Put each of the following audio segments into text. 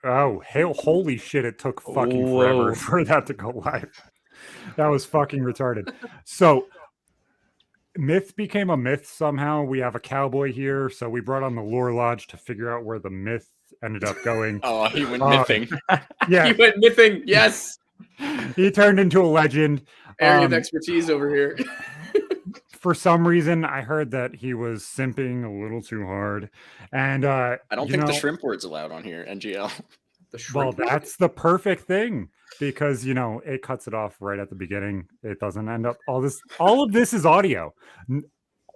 Holy shit, it took fucking Whoa. forever for that to go live. That was fucking retarded. So myth became a myth somehow. We have a cowboy here, so we brought on the Lore Lodge to figure out where the myth ended up going. Oh, he went mything. Yeah, He went mything. Yes. he turned into a legend. Area of expertise over here. For some reason, I heard that he was simping a little too hard, and I don't think the shrimp word's allowed on here. NGL. Well, that's the perfect thing because it cuts it off right at the beginning. It doesn't end up all of this is audio.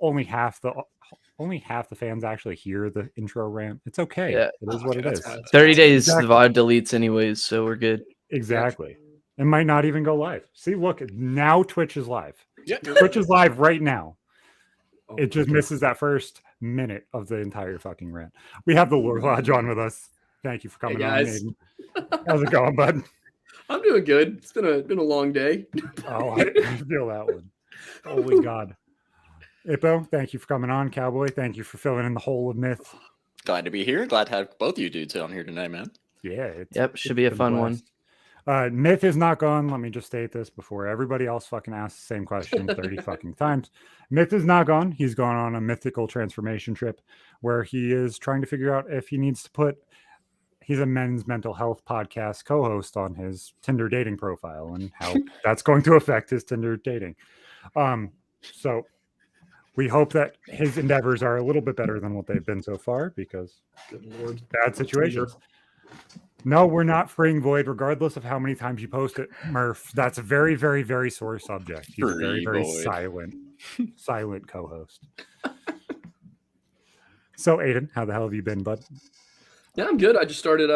Only half the fans actually hear the intro rant. It's okay. Yeah. It is what it is. 30 days the vibe deletes anyways, so we're good. Exactly. It might not even go live. See, look, now Twitch is live. Yeah. Twitch is live right now. It just misses that first minute of the entire fucking rant. We have the Lore Lodge on with us. Thank you for coming on, Aiden. How's it going, bud? I'm doing good. It's been a long day. Oh, I feel that one. Holy God. Ippo, thank you for coming on. Cowboy, thank you for filling in the hole of myth. Glad to be here. Glad to have both you dudes on here tonight, man. Yeah. Should be a fun one. Myth is not gone. Let me just state this before everybody else fucking asks the same question 30 fucking times. Myth is not gone. He's gone on a mythical transformation trip where he is trying to figure out if he needs to put he's a men's mental health podcast co-host on his Tinder dating profile and how that's going to affect his Tinder dating. So we hope that his endeavors are a little bit better than what they've been so far because good Lord, bad situations. No, we're not freeing Void, regardless of how many times you post it, Murph. That's a very, very, very sore subject. He's a very, very silent co-host. So, Aiden, how the hell have you been, bud? Yeah, I'm good. I just started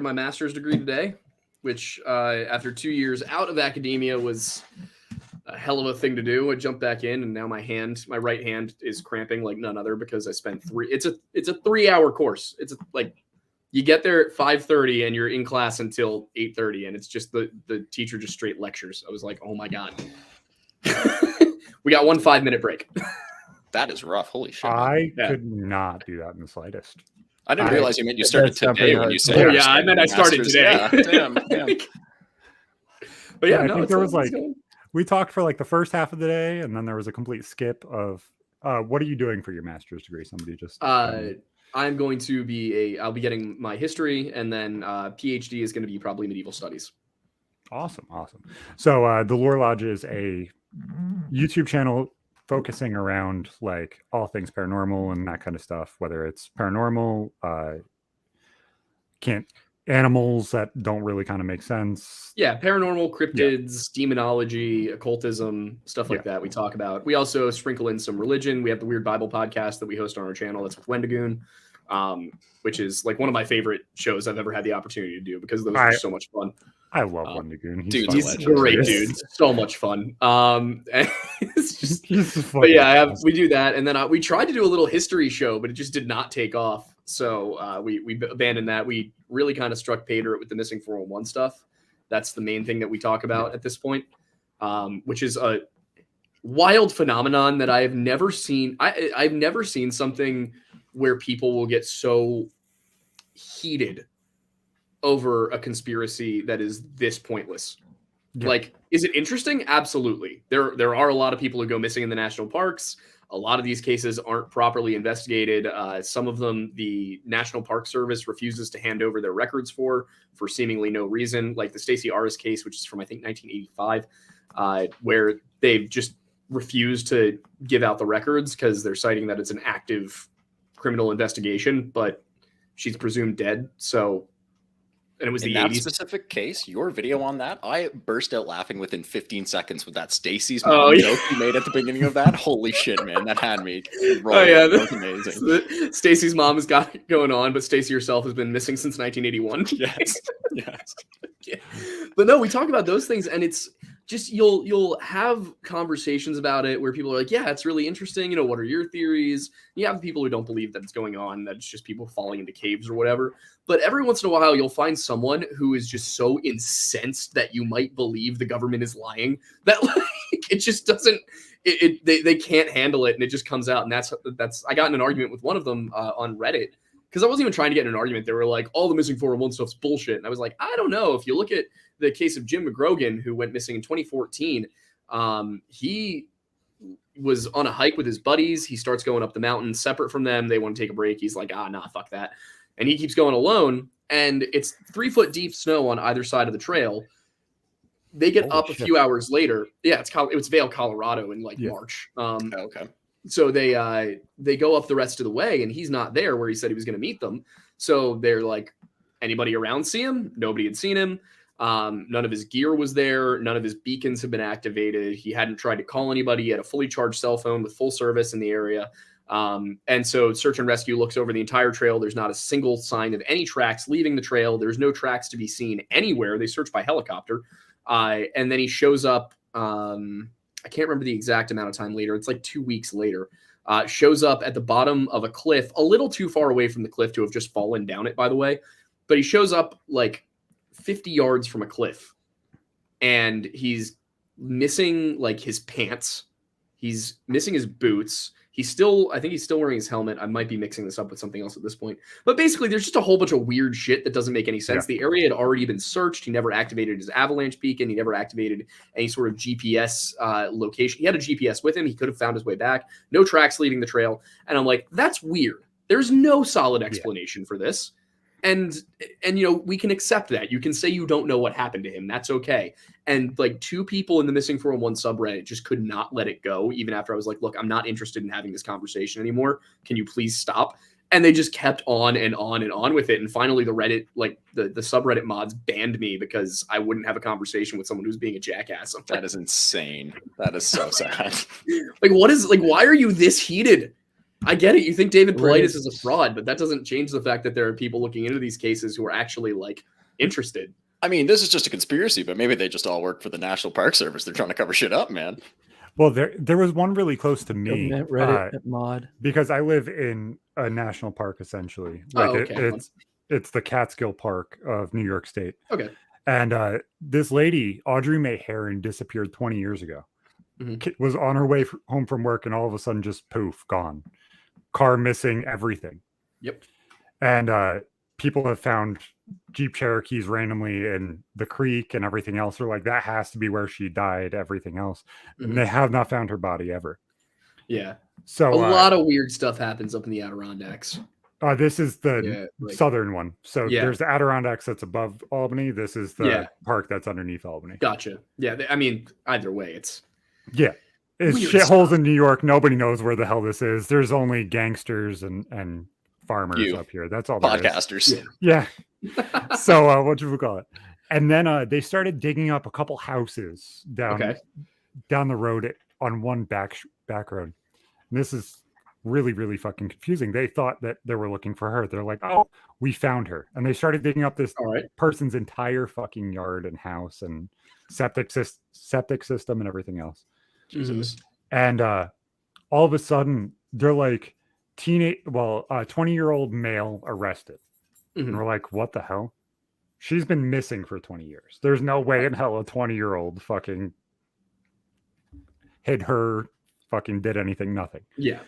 my master's degree today, which after 2 years out of academia was a hell of a thing to do. I jumped back in, and now my right hand is cramping like none other because I spent it's a 3-hour course. It's you get there at 5:30 and you're in class until 8:30, and it's just the teacher just straight lectures. I was like, oh my God. We got 1 5-minute break. That is rough. Holy shit. I could not do that in the slightest. I didn't realize you meant you started today when you said. Oh yeah, I meant I started today. Yeah, damn. But yeah, I think there was we talked for the first half of the day, and then there was a complete skip of what are you doing for your master's degree? Somebody just I'm going to I'll be getting my history, and then PhD is going to be probably medieval studies. Awesome. So the Lore Lodge is a YouTube channel focusing around all things paranormal and that kind of stuff, whether it's paranormal, animals that don't really kind of make sense. Yeah, paranormal, cryptids, demonology, occultism, stuff like that we talk about. We also sprinkle in some religion. We have the Weird Bible podcast that we host on our channel. That's with Wendigoon, which is one of my favorite shows I've ever had the opportunity to do because those are so much fun. I love Wendigoon. He's a great dude. So much fun. It's just, but yeah, we do that, and then we tried to do a little history show, but it just did not take off. So we abandoned that. We really kind of struck pay dirt with the missing 411 stuff. That's the main thing that we talk about at this point, which is a wild phenomenon that I have never seen. I've never seen something where people will get so heated over a conspiracy that is this pointless. Yeah. Is it interesting? Absolutely. There are a lot of people who go missing in the national parks. A lot of these cases aren't properly investigated. Some of them, the National Park Service refuses to hand over their records for seemingly no reason, like the Stacey Aris case, which is from, I think, 1985, where they've just refused to give out the records because they're citing that it's an active criminal investigation, but she's presumed dead. So, and it was in the that 80s. Specific case, your video on that, I burst out laughing within 15 seconds with that Stacey's mom joke you made at the beginning of that. Holy shit, man, that had me rolling. Oh yeah, that was amazing. Stacey's mom has got it going on, but Stacey herself has been missing since 1981. Yes. Yeah. But no, we talk about those things, and it's just you'll have conversations about it where people are like, yeah, it's really interesting. What are your theories? You have people who don't believe that it's going on, that it's just people falling into caves or whatever. But every once in a while, you'll find someone who is just so incensed that you might believe the government is lying that it just doesn't. They can't handle it, and it just comes out. And that's I got in an argument with one of them on Reddit because I wasn't even trying to get in an argument. They were like, all the missing 411 stuff's bullshit. And I was like, I don't know. If you look at the case of Jim McGrogan, who went missing in 2014, he was on a hike with his buddies. He starts going up the mountain separate from them. They want to take a break. He's like, nah, fuck that. And he keeps going alone. And it's 3-foot deep snow on either side of the trail. They get up a few hours later. Yeah, it was Vail, Colorado in March. Okay. So they go up the rest of the way, and he's not there where he said he was going to meet them. So they're like, anybody around see him? Nobody had seen him. None of his gear was there. None of his beacons had been activated. He hadn't tried to call anybody. He had a fully charged cell phone with full service in the area. And so search and rescue looks over the entire trail. There's not a single sign of any tracks leaving the trail. There's no tracks to be seen anywhere. They search by helicopter. And then he shows up. I can't remember the exact amount of time later. It's like 2 weeks later. Shows up at the bottom of a cliff, a little too far away from the cliff to have just fallen down it, by the way. But he shows up like 50 yards from a cliff, and he's missing like his pants. He's missing his boots. I think he's still wearing his helmet. I might be mixing this up with something else at this point. But basically, there's just a whole bunch of weird shit that doesn't make any sense. Yeah. The area had already been searched. He never activated his avalanche beacon. He never activated any sort of GPS location. He had a GPS with him. He could have found his way back. No tracks leading the trail. And I'm like, that's weird. There's no solid explanation for this. And we can accept that. You can say you don't know what happened to him. That's okay. And like 2 people in the Missing 411 subreddit just could not let it go, even after I was like, look, I'm not interested in having this conversation anymore. Can you please stop? And they just kept on and on and on with it. And finally the Reddit, like the subreddit mods banned me because I wouldn't have a conversation with someone who's being a jackass. That is insane. That is so sad. Why are you this heated? I get it. You think David Paulides is a fraud, but that doesn't change the fact that there are people looking into these cases who are actually interested. I mean, this is just a conspiracy, but maybe they just all work for the National Park Service. They're trying to cover shit up, man. Well, there was one really close to me. Reddit mod. Because I live in a national park, essentially. It's the Catskill Park of New York State. Okay. And this lady, Audrey Mae Herron, disappeared 20 years ago. Mm-hmm. Was on her way home from work, and all of a sudden, just poof, gone. Car missing, everything. Yep. And people have found Jeep Cherokees randomly in the creek and everything else. They're like, that has to be where she died, everything else. Mm-hmm. And they have not found her body ever. Yeah. So a lot of weird stuff happens up in the Adirondacks. This is the southern one. So there's the Adirondacks that's above Albany. This is the park that's underneath Albany. Gotcha. Yeah. I mean, either way, it's... Yeah. It's shitholes in New York. Nobody knows where the hell this is. There's only gangsters and farmers up here. That's all. Podcasters. Yeah. So what do we call it? And then they started digging up a couple houses down the road on one back road. And this is really, really fucking confusing. They thought that they were looking for her. They're like, oh, we found her. And they started digging up this person's entire fucking yard and house and septic system and everything else. Jesus. And all of a sudden, they're like, 20-year-old male arrested. Mm-hmm. And we're like, what the hell? She's been missing for 20 years. There's no way in hell a 20-year-old fucking hid her, fucking did anything, nothing. Yeah.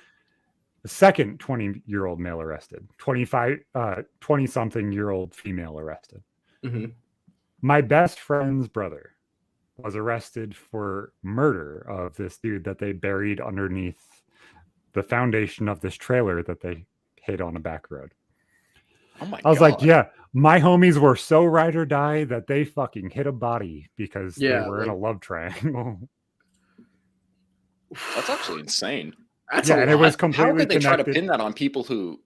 The second 20-year-old male arrested. 20-something-year-old female arrested. Mm-hmm. My best friend's brother was arrested for murder of this dude that they buried underneath the foundation of this trailer that they hid on a back road. Oh my God. I was like, yeah, my homies were so ride or die that they fucking hit a body because they were in a love triangle. That's actually insane. That's and it was completely How could they connected. try to pin that on people who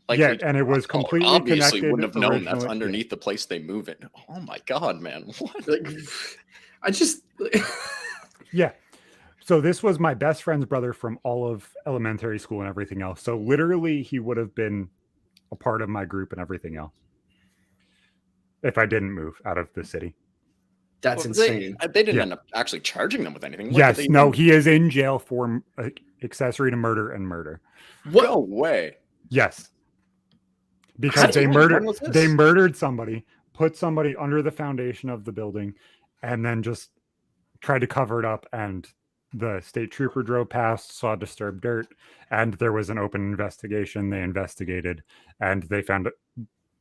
and it was completely obviously connected. Wouldn't have known that's underneath the place they move in. Oh my God, man. What? Yeah. So this was my best friend's brother from all of elementary school and everything else. So literally he would have been a part of my group and everything else if I didn't move out of the city. That's insane. They didn't end up actually charging them with anything. He is in jail for accessory to murder and murder. What? No way. Yes. Because they murdered somebody, put somebody under the foundation of the building, and then just tried to cover it up and the state trooper drove past, saw disturbed dirt, and there was an open investigation. They investigated, and they found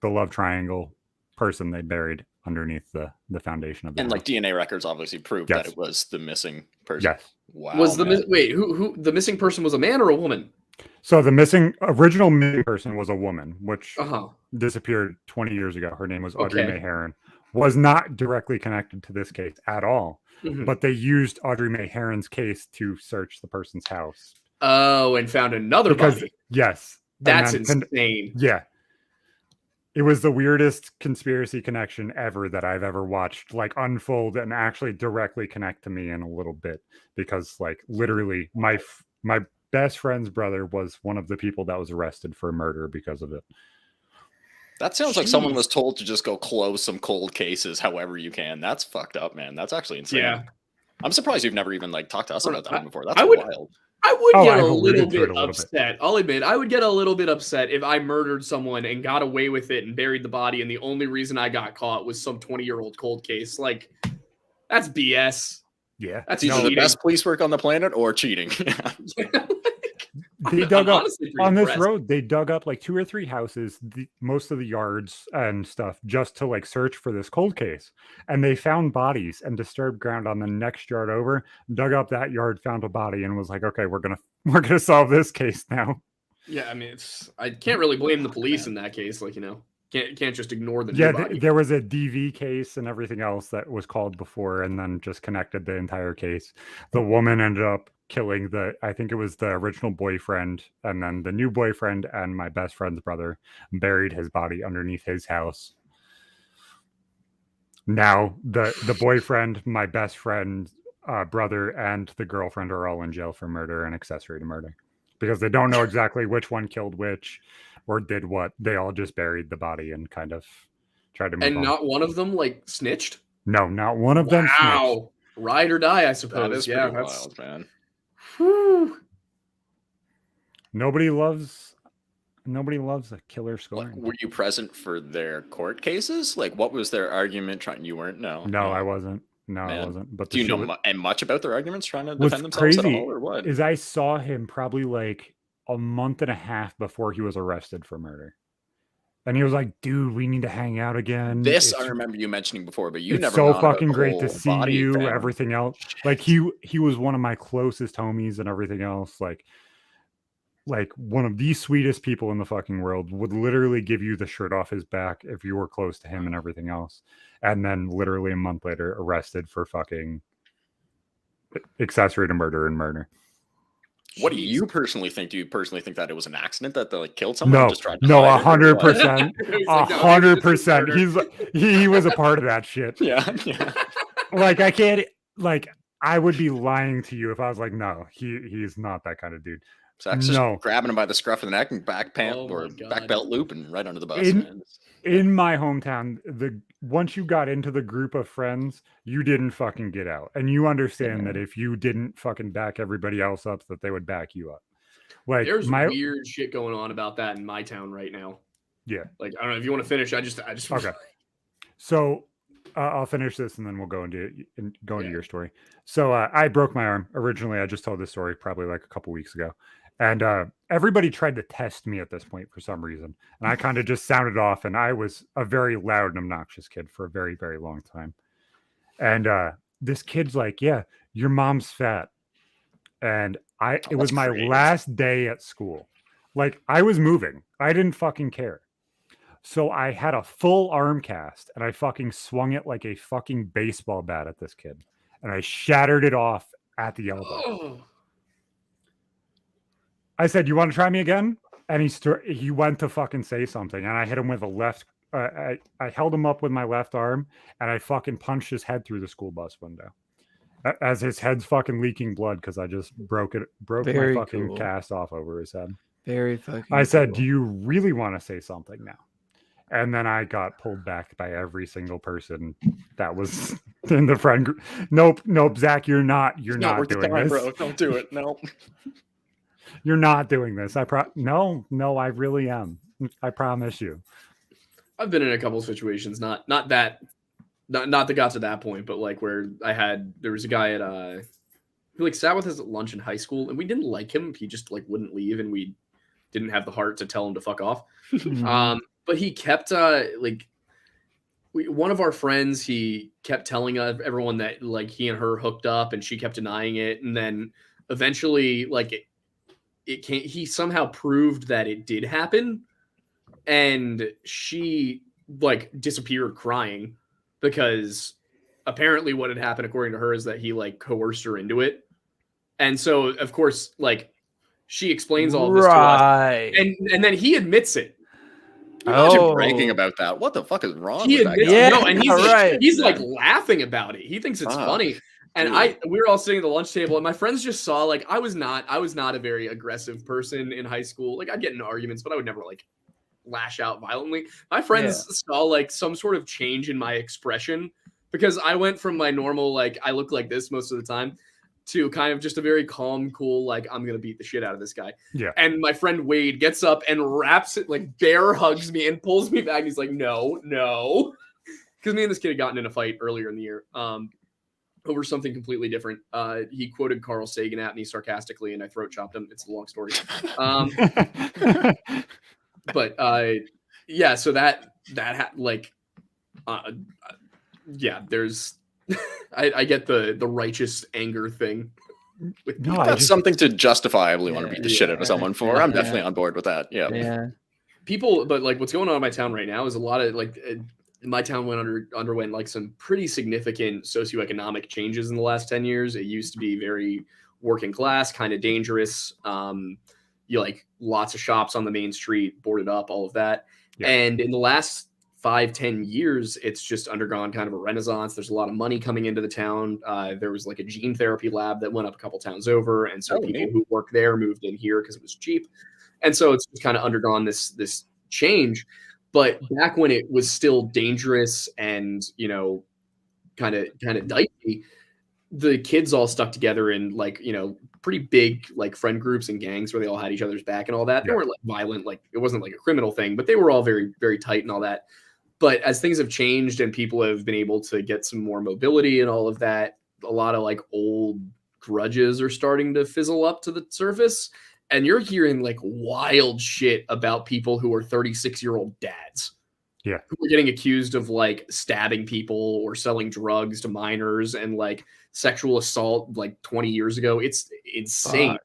the love triangle person they buried underneath the foundation of the and house. like DNA records obviously proved that it was the missing person. Yes. Wow. Was the who the missing person was a man or a woman? So the original missing person was a woman, which disappeared 20 years ago. Her name was Audrey Mae Herron. Was not directly connected to this case at all, but they used Audrey Mae Herron's case to search the person's house. Oh, and found another body. Yes. That's insane. Yeah. It was the weirdest conspiracy connection ever that I've ever watched, like, unfold and actually directly connect to me in a little bit, because, like, literally my best friend's brother was one of the people that was arrested for murder because of it. That sounds like someone was told to just go close some cold cases however you can. That's fucked up, man. That's actually insane. Yeah. I'm surprised you've never even like talked to us about that one before. That's wild. I would get a little bit upset. I'll admit, I would get a little bit upset if I murdered someone and got away with it and buried the body, and the only reason I got caught was some 20-year-old cold case. Like, that's BS. Yeah. That's either the best police work on the planet or cheating. They dug up on this road. They dug up like 2 or 3 houses, most of the yards and stuff, just to like search for this cold case. And they found bodies and disturbed ground on the next yard over. Dug up that yard, found a body, and was like, "Okay, we're gonna solve this case now." Yeah, I mean, I can't really blame the police in that case. Like, can't just ignore the body. There was a DV case and everything else that was called before, and then just connected the entire case. The woman ended up killing I think it was the original boyfriend, and then the new boyfriend and my best friend's brother buried his body underneath his house. Now the boyfriend, my best friend, brother, and the girlfriend are all in jail for murder and accessory to murder, because they don't know exactly which one killed which or did what. They all just buried the body and kind of tried to move on. And not one of them like snitched? No, not one of them snitched. Wow. Ride or die, I suppose. That is pretty wild, man. Whew. Nobody loves a killer scoring. Were you present for their court cases? Like, what was their argument? You weren't? No, I wasn't. No, I wasn't. But do you know much about their arguments trying to defend themselves at all, or what? Is I saw him probably like a month and a half before he was arrested for murder. And he was like, "Dude, we need to hang out again." I remember you mentioning before, but you never. So fucking great to see you. Thing. Everything else, like he was one of my closest homies and everything else. Like one of the sweetest people in the fucking world. Would literally give you the shirt off his back if you were close to him and everything else. And then literally a month later, arrested for fucking accessory to murder and murder. What do you personally think? Do you personally think that it was an accident that they like killed someone? No, and just tried to 100%, 100%. He was a part of that shit. Yeah. Like I can't. Like I would be lying to you if I was like, no, he's not that kind of dude. So just grabbing him by the scruff of the neck and back belt loop and right under the bus. In my hometown, once you got into the group of friends, you didn't fucking get out. And you understand that if you didn't fucking back everybody else up, that they would back you up. Like there's weird shit going on about that in my town right now. Yeah. Like, I don't know if you want to finish. I just okay. So I'll finish this and then we'll go into your story. So I broke my arm. Originally, I just told this story probably like a couple weeks ago. And everybody tried to test me at this point for some reason. And I kind of just sounded off. And I was a very loud and obnoxious kid for a very, very long time. And this kid's like, "Yeah, your mom's fat." And it was my last day at school. Like I was moving. I didn't fucking care. So I had a full arm cast and I fucking swung it like a fucking baseball bat at this kid. And I shattered it off at the elbow. Oh. I said, "You want to try me again?" And he went to fucking say something. And I hit him with a left. I held him up with my left arm and I fucking punched his head through the school bus window as his head's fucking leaking blood because I just broke my fucking cast off over his head. Very fucking I said, "Do you really want to say something now?" And then I got pulled back by every single person that was in the friend group. Nope, Zach, you're not doing this, bro. Don't do it. No. You're not doing this. No, I really am. I promise you. I've been in a couple of situations, not that got to that point, but like where there was a guy at who like sat with us at lunch in high school, and we didn't like him. He just like wouldn't leave, and we didn't have the heart to tell him to fuck off. But he kept one of our friends, he kept telling everyone that like he and her hooked up, and she kept denying it. And then eventually, like he somehow proved that it did happen, and she like disappeared crying because apparently what had happened, according to her, is that he like coerced her into it. And so, of course, like she explains all this to us, and then he admits it. Imagine bragging about that. What the fuck is wrong with that guy? Yeah, no, and he's like laughing about it. He thinks it's funny. And we were all sitting at the lunch table, and my friends just saw like I was not a very aggressive person in high school. Like I'd get into arguments, but I would never like lash out violently. My friends saw like some sort of change in my expression because I went from my normal like I look like this most of the time to kind of just a very calm, cool, like, I'm going to beat the shit out of this guy. Yeah. And my friend Wade gets up and wraps it, like, bear hugs me and pulls me back. He's like, no. Because me and this kid had gotten in a fight earlier in the year over something completely different. He quoted Carl Sagan at me sarcastically, and I throat chopped him. It's a long story. But, yeah, so there's... I get the righteous anger thing. That's something to justifiably want to beat the shit out of someone for. I'm definitely on board with that. Yeah. People, but like what's going on in my town right now is a lot of like my town underwent like some pretty significant socioeconomic changes in the last 10 years. It used to be very working class, kind of dangerous. You like lots of shops on the main street, boarded up, all of that. Yeah. And in the last 5-10 years, it's just undergone kind of a renaissance. There's a lot of money coming into the town. There was like a gene therapy lab that went up a couple towns over, and so people who work there moved in here because it was cheap. And so it's just kind of undergone this change. But back when it was still dangerous and kind of dicey, the kids all stuck together in like pretty big like friend groups and gangs where they all had each other's back and all that. They weren't like violent, like it wasn't like a criminal thing, but they were all very, very tight and all that. But as things have changed and people have been able to get some more mobility and all of that, a lot of like old grudges are starting to fizzle up to the surface. And you're hearing like wild shit about people who are 36-year-old dads. Yeah. Who are getting accused of like stabbing people or selling drugs to minors and like sexual assault like 20 years ago. It's insane.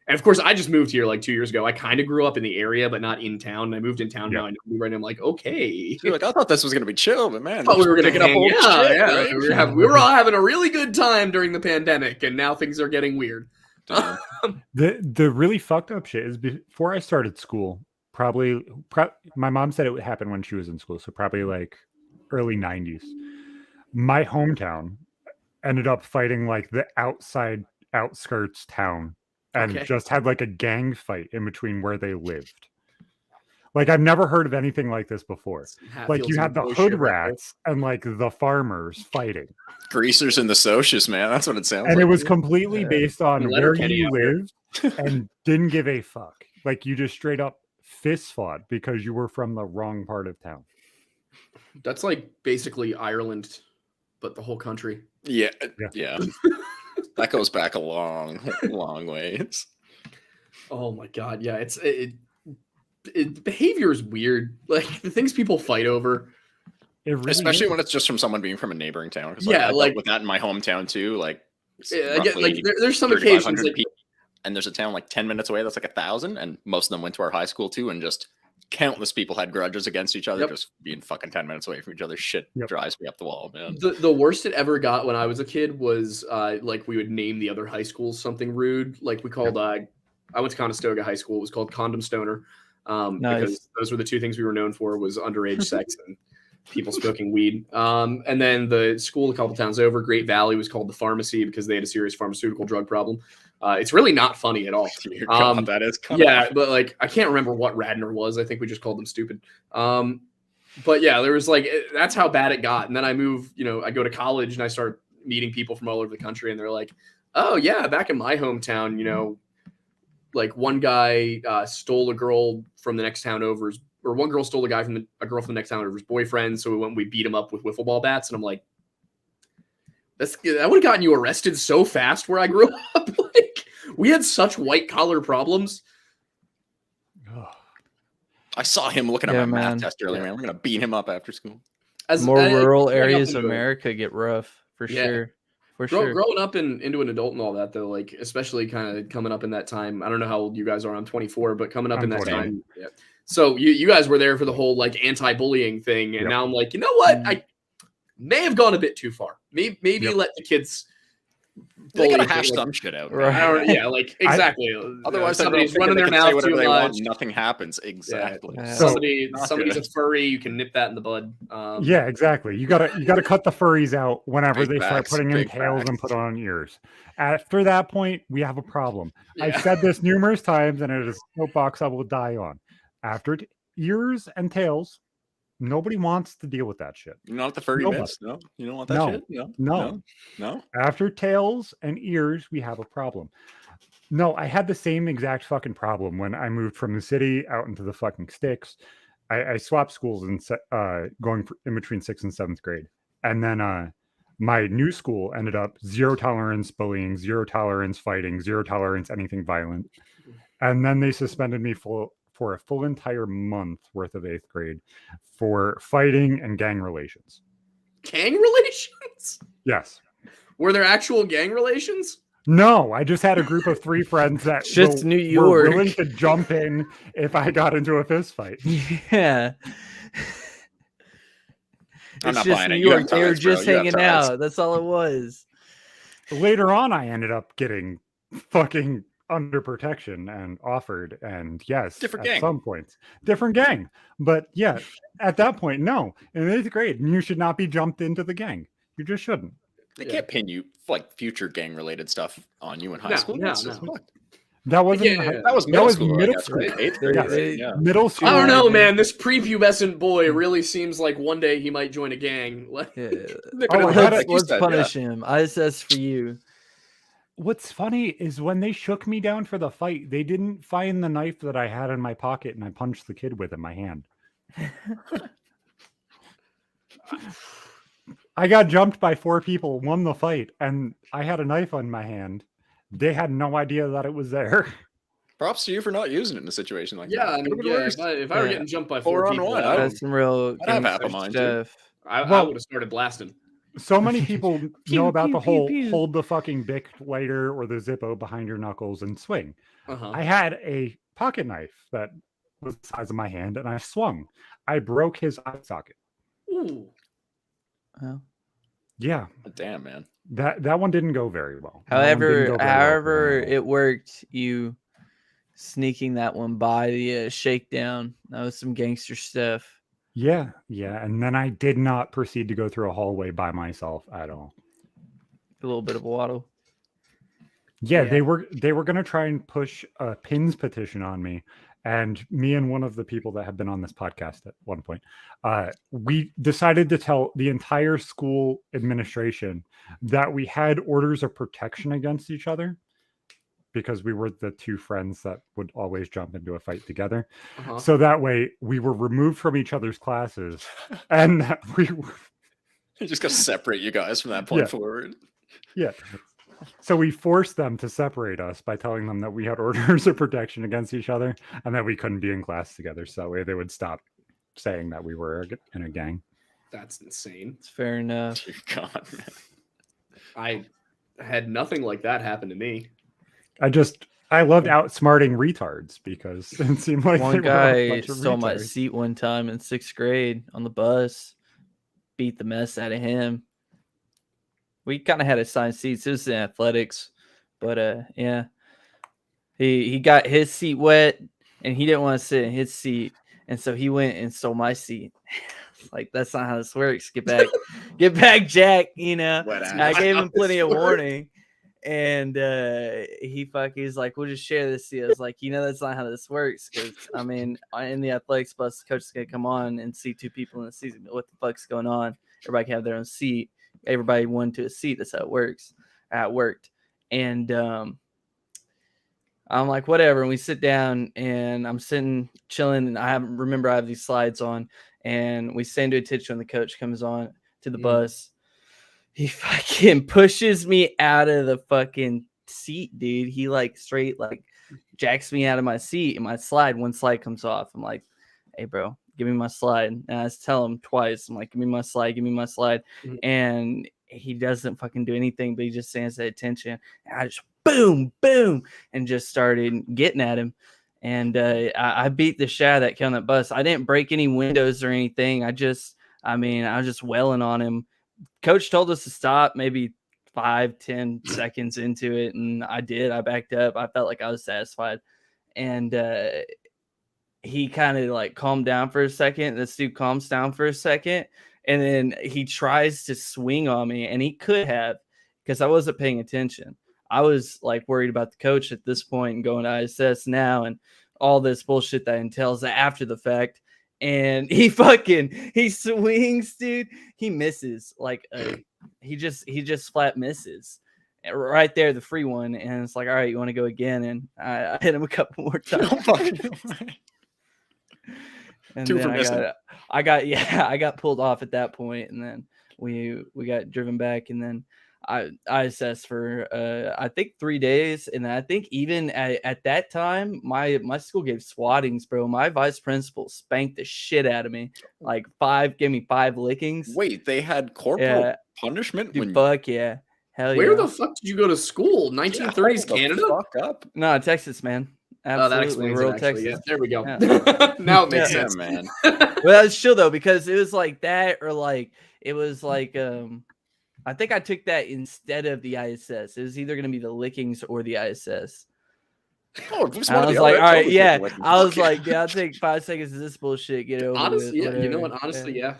And of course, I just moved here like 2 years ago. I kind of grew up in the area, but not in town. I moved in town now. I know right now. I'm like, okay. You're like, I thought this was going to be chill, but man, we were going to get up old shit. Yeah. Right? We were all having a really good time during the pandemic, and now things are getting weird. The really fucked up shit is before I started school. Probably my mom said it would happen when she was in school, so probably like early 90s. My hometown ended up fighting like the outskirts town. And just had like a gang fight in between where they lived. Like I've never heard of anything like this before. Like you had the hood rats and like the farmers fighting. Greasers and the socius, man. That's what it sounds like. And it was completely based on where you lived and didn't give a fuck. Like you just straight up fist fought because you were from the wrong part of town. That's like basically Ireland, but the whole country. Yeah. That goes back a long, long ways. Oh my god, yeah, behavior is weird. Like the things people fight over, really especially when it's just from someone being from a neighboring town. Like with that in my hometown too. Like, there's some occasions like, people, and there's a town like 10 minutes away that's like 1,000, and most of them went to our high school too, and just countless people had grudges against each other, just being fucking 10 minutes away from each other. Shit drives me up the wall, man. The worst it ever got when I was a kid was like we would name the other high schools something rude. Like we called I went to Conestoga High School. It was called Condom Stoner. Because those were the two things we were known for, was underage sex and people smoking weed. And then the school a couple towns over, Great Valley, was called the Pharmacy because they had a serious pharmaceutical drug problem. It's really not funny at all. God, that is kind of but like I can't remember what Radnor was. I think we just called them stupid. But yeah, there was like that's how bad it got. And then I moved, I go to college and I start meeting people from all over the country, and they're like, "Oh yeah, back in my hometown, like one guy stole a girl from the next town over, or one girl stole a girl from the next town over's boyfriend. So we beat him up with wiffle ball bats." And I'm like, That would have gotten you arrested so fast where I grew up. Like, we had such white collar problems. I saw him looking at my math test earlier, man. We're going to beat him up after school. More rural areas of America get rough, for sure. Growing up into an adult and all that, though, like, especially kind of coming up in that time. I don't know how old you guys are. I'm 24, but coming up in that time. Yeah. So you guys were there for the whole, like, anti-bullying thing. And now I'm like, you know what? I may have gone a bit too far. Maybe let the kids... They gotta hash some shit out. Right? Yeah, like, exactly. Otherwise, somebody's running their mouth too much. Nothing happens. Exactly. Yeah. Somebody's a furry. You can nip that in the bud. Yeah, exactly. You gotta cut the furries out whenever they start putting in tails and put on ears. After that point, we have a problem. Yeah. I've said this numerous times, and it is a soapbox I will die on. After ears and tails, nobody wants to deal with that shit. You don't want the furry bits? No? You don't want that shit? No. After tails and ears, we have a problem. No, I had the same exact fucking problem when I moved from the city out into the fucking sticks. I swapped schools and going in between 6th and 7th grade. And then my new school ended up 0 tolerance bullying, 0 tolerance fighting, 0 tolerance anything violent. And then they suspended me for a full entire month worth of 8th grade for fighting and gang relations. Gang relations? Yes. Were there actual gang relations? No, I just had a group of 3 friends that just New York were willing to jump in if I got into a fist fight. Yeah. I'm not just buying New it. York. They were just hanging out. That's all it was. Later on, I ended up getting fucking under protection and offered, and yes, different at gang. Some points, different gang. But yeah, at that point, no. In 8th grade, you should not be jumped into the gang. You just shouldn't. They can't pin you like future gang related stuff on you in high school. No. That wasn't. That was middle school. Middle school. Right? 8th grade. Yeah. Middle school. I don't know, man. This prepubescent boy really seems like one day he might join a gang. Let's punish him. ISS for you. What's funny is when they shook me down for the fight, they didn't find the knife that I had in my pocket and I punched the kid with in my hand. I got jumped by 4 people, won the fight, and I had a knife on my hand. They had no idea that it was there. Props to you for not using it in a situation like that. I mean, if I were getting jumped by 4 people, that's some real I'd have half a mind stuff. I would have started blasting. So many people know about the whole hold the fucking Bic lighter or the Zippo behind your knuckles and swing. I had a pocket knife that was the size of my hand and I swung. I broke his eye socket. Ooh. Oh. Yeah. Damn, man. That one didn't go very well. However, it worked. You sneaking that one by the shakedown. That was some gangster stuff. Yeah. And then I did not proceed to go through a hallway by myself at all. A little bit of a waddle. Yeah, they were going to try and push a pins petition on me. And me and one of the people that have been on this podcast at one point, we decided to tell the entire school administration that we had orders of protection against each other because we were the 2 friends that would always jump into a fight together. So that way we were removed from each other's classes and you just got to separate you guys from that point forward. Yeah. So we forced them to separate us by telling them that we had orders of protection against each other and that we couldn't be in class together. So they would stop saying that we were in a gang. That's insane. It's fair enough. Dear God, man. I had nothing like that happen to me. I loved outsmarting retards because it seemed like one guy stole my seat one time in 6th grade on the bus, beat the mess out of him. We kind of had assigned seats. It was in athletics, but yeah, he got his seat wet and he didn't want to sit in his seat, and so he went and stole my seat. Like, that's not how this works. Get back, Jack. You know, I gave him plenty of warning, and he's like, we'll just share this seat. I was like, that's not how this works, because I mean, in the athletics bus, the coach is gonna come on and see 2 people in the season. What the fuck's going on? Everybody can have their own seat. Everybody won to a seat. That's how it works. It worked. And I'm like, whatever. And we sit down and I'm sitting chilling. And I have these slides on, and we stand to attention when the coach comes on to the bus. He fucking pushes me out of the fucking seat, dude. He like straight like jacks me out of my seat, and my slide, one slide comes off. I'm like, hey, bro, give me my slide. And I tell him twice. I'm like, give me my slide, give me my slide. Mm-hmm. And he doesn't fucking do anything, but he just stands at attention. And I just boom, boom, and just started getting at him. And I beat the shit out of that kid on that bus. I didn't break any windows or anything. I was just welling on him. Coach told us to stop maybe 5-10 seconds into it, and I did. I backed up. I felt like I was satisfied. And he kind of like calmed down for a second. This dude calms down for a second, and then he tries to swing on me, and he could have, because I wasn't paying attention. I was like worried about the coach at this point and going to ISS now and all this bullshit that entails after the fact. And he swings, dude. He misses he just flat misses right there, the free one. And it's like, all right, you want to go again? And I hit him a couple more times. And Two for then missing. I got pulled off at that point, and then we got driven back, and then I assessed for I think 3 days, and I think even at that time my school gave swottings, bro. My vice principal spanked the shit out of me, like gave me 5 lickings. Wait, they had corporal punishment? Dude, fuck yeah, hell yeah. Where the fuck did you go to school? 1930s Canada? Fuck up. No, Texas, man. Absolutely, that explains rural it, Texas. Yeah, there we go. Yeah. Now it makes sense, man. Well, it's chill though, because it was like that, or like it was like I think I took that instead of the ISS. It was either going to be the lickings or the ISS. Oh, it was I was like, all right, yeah. I was like, yeah, I'll take 5 seconds of this bullshit. Get over honestly, it. Yeah, you know what? Honestly, yeah.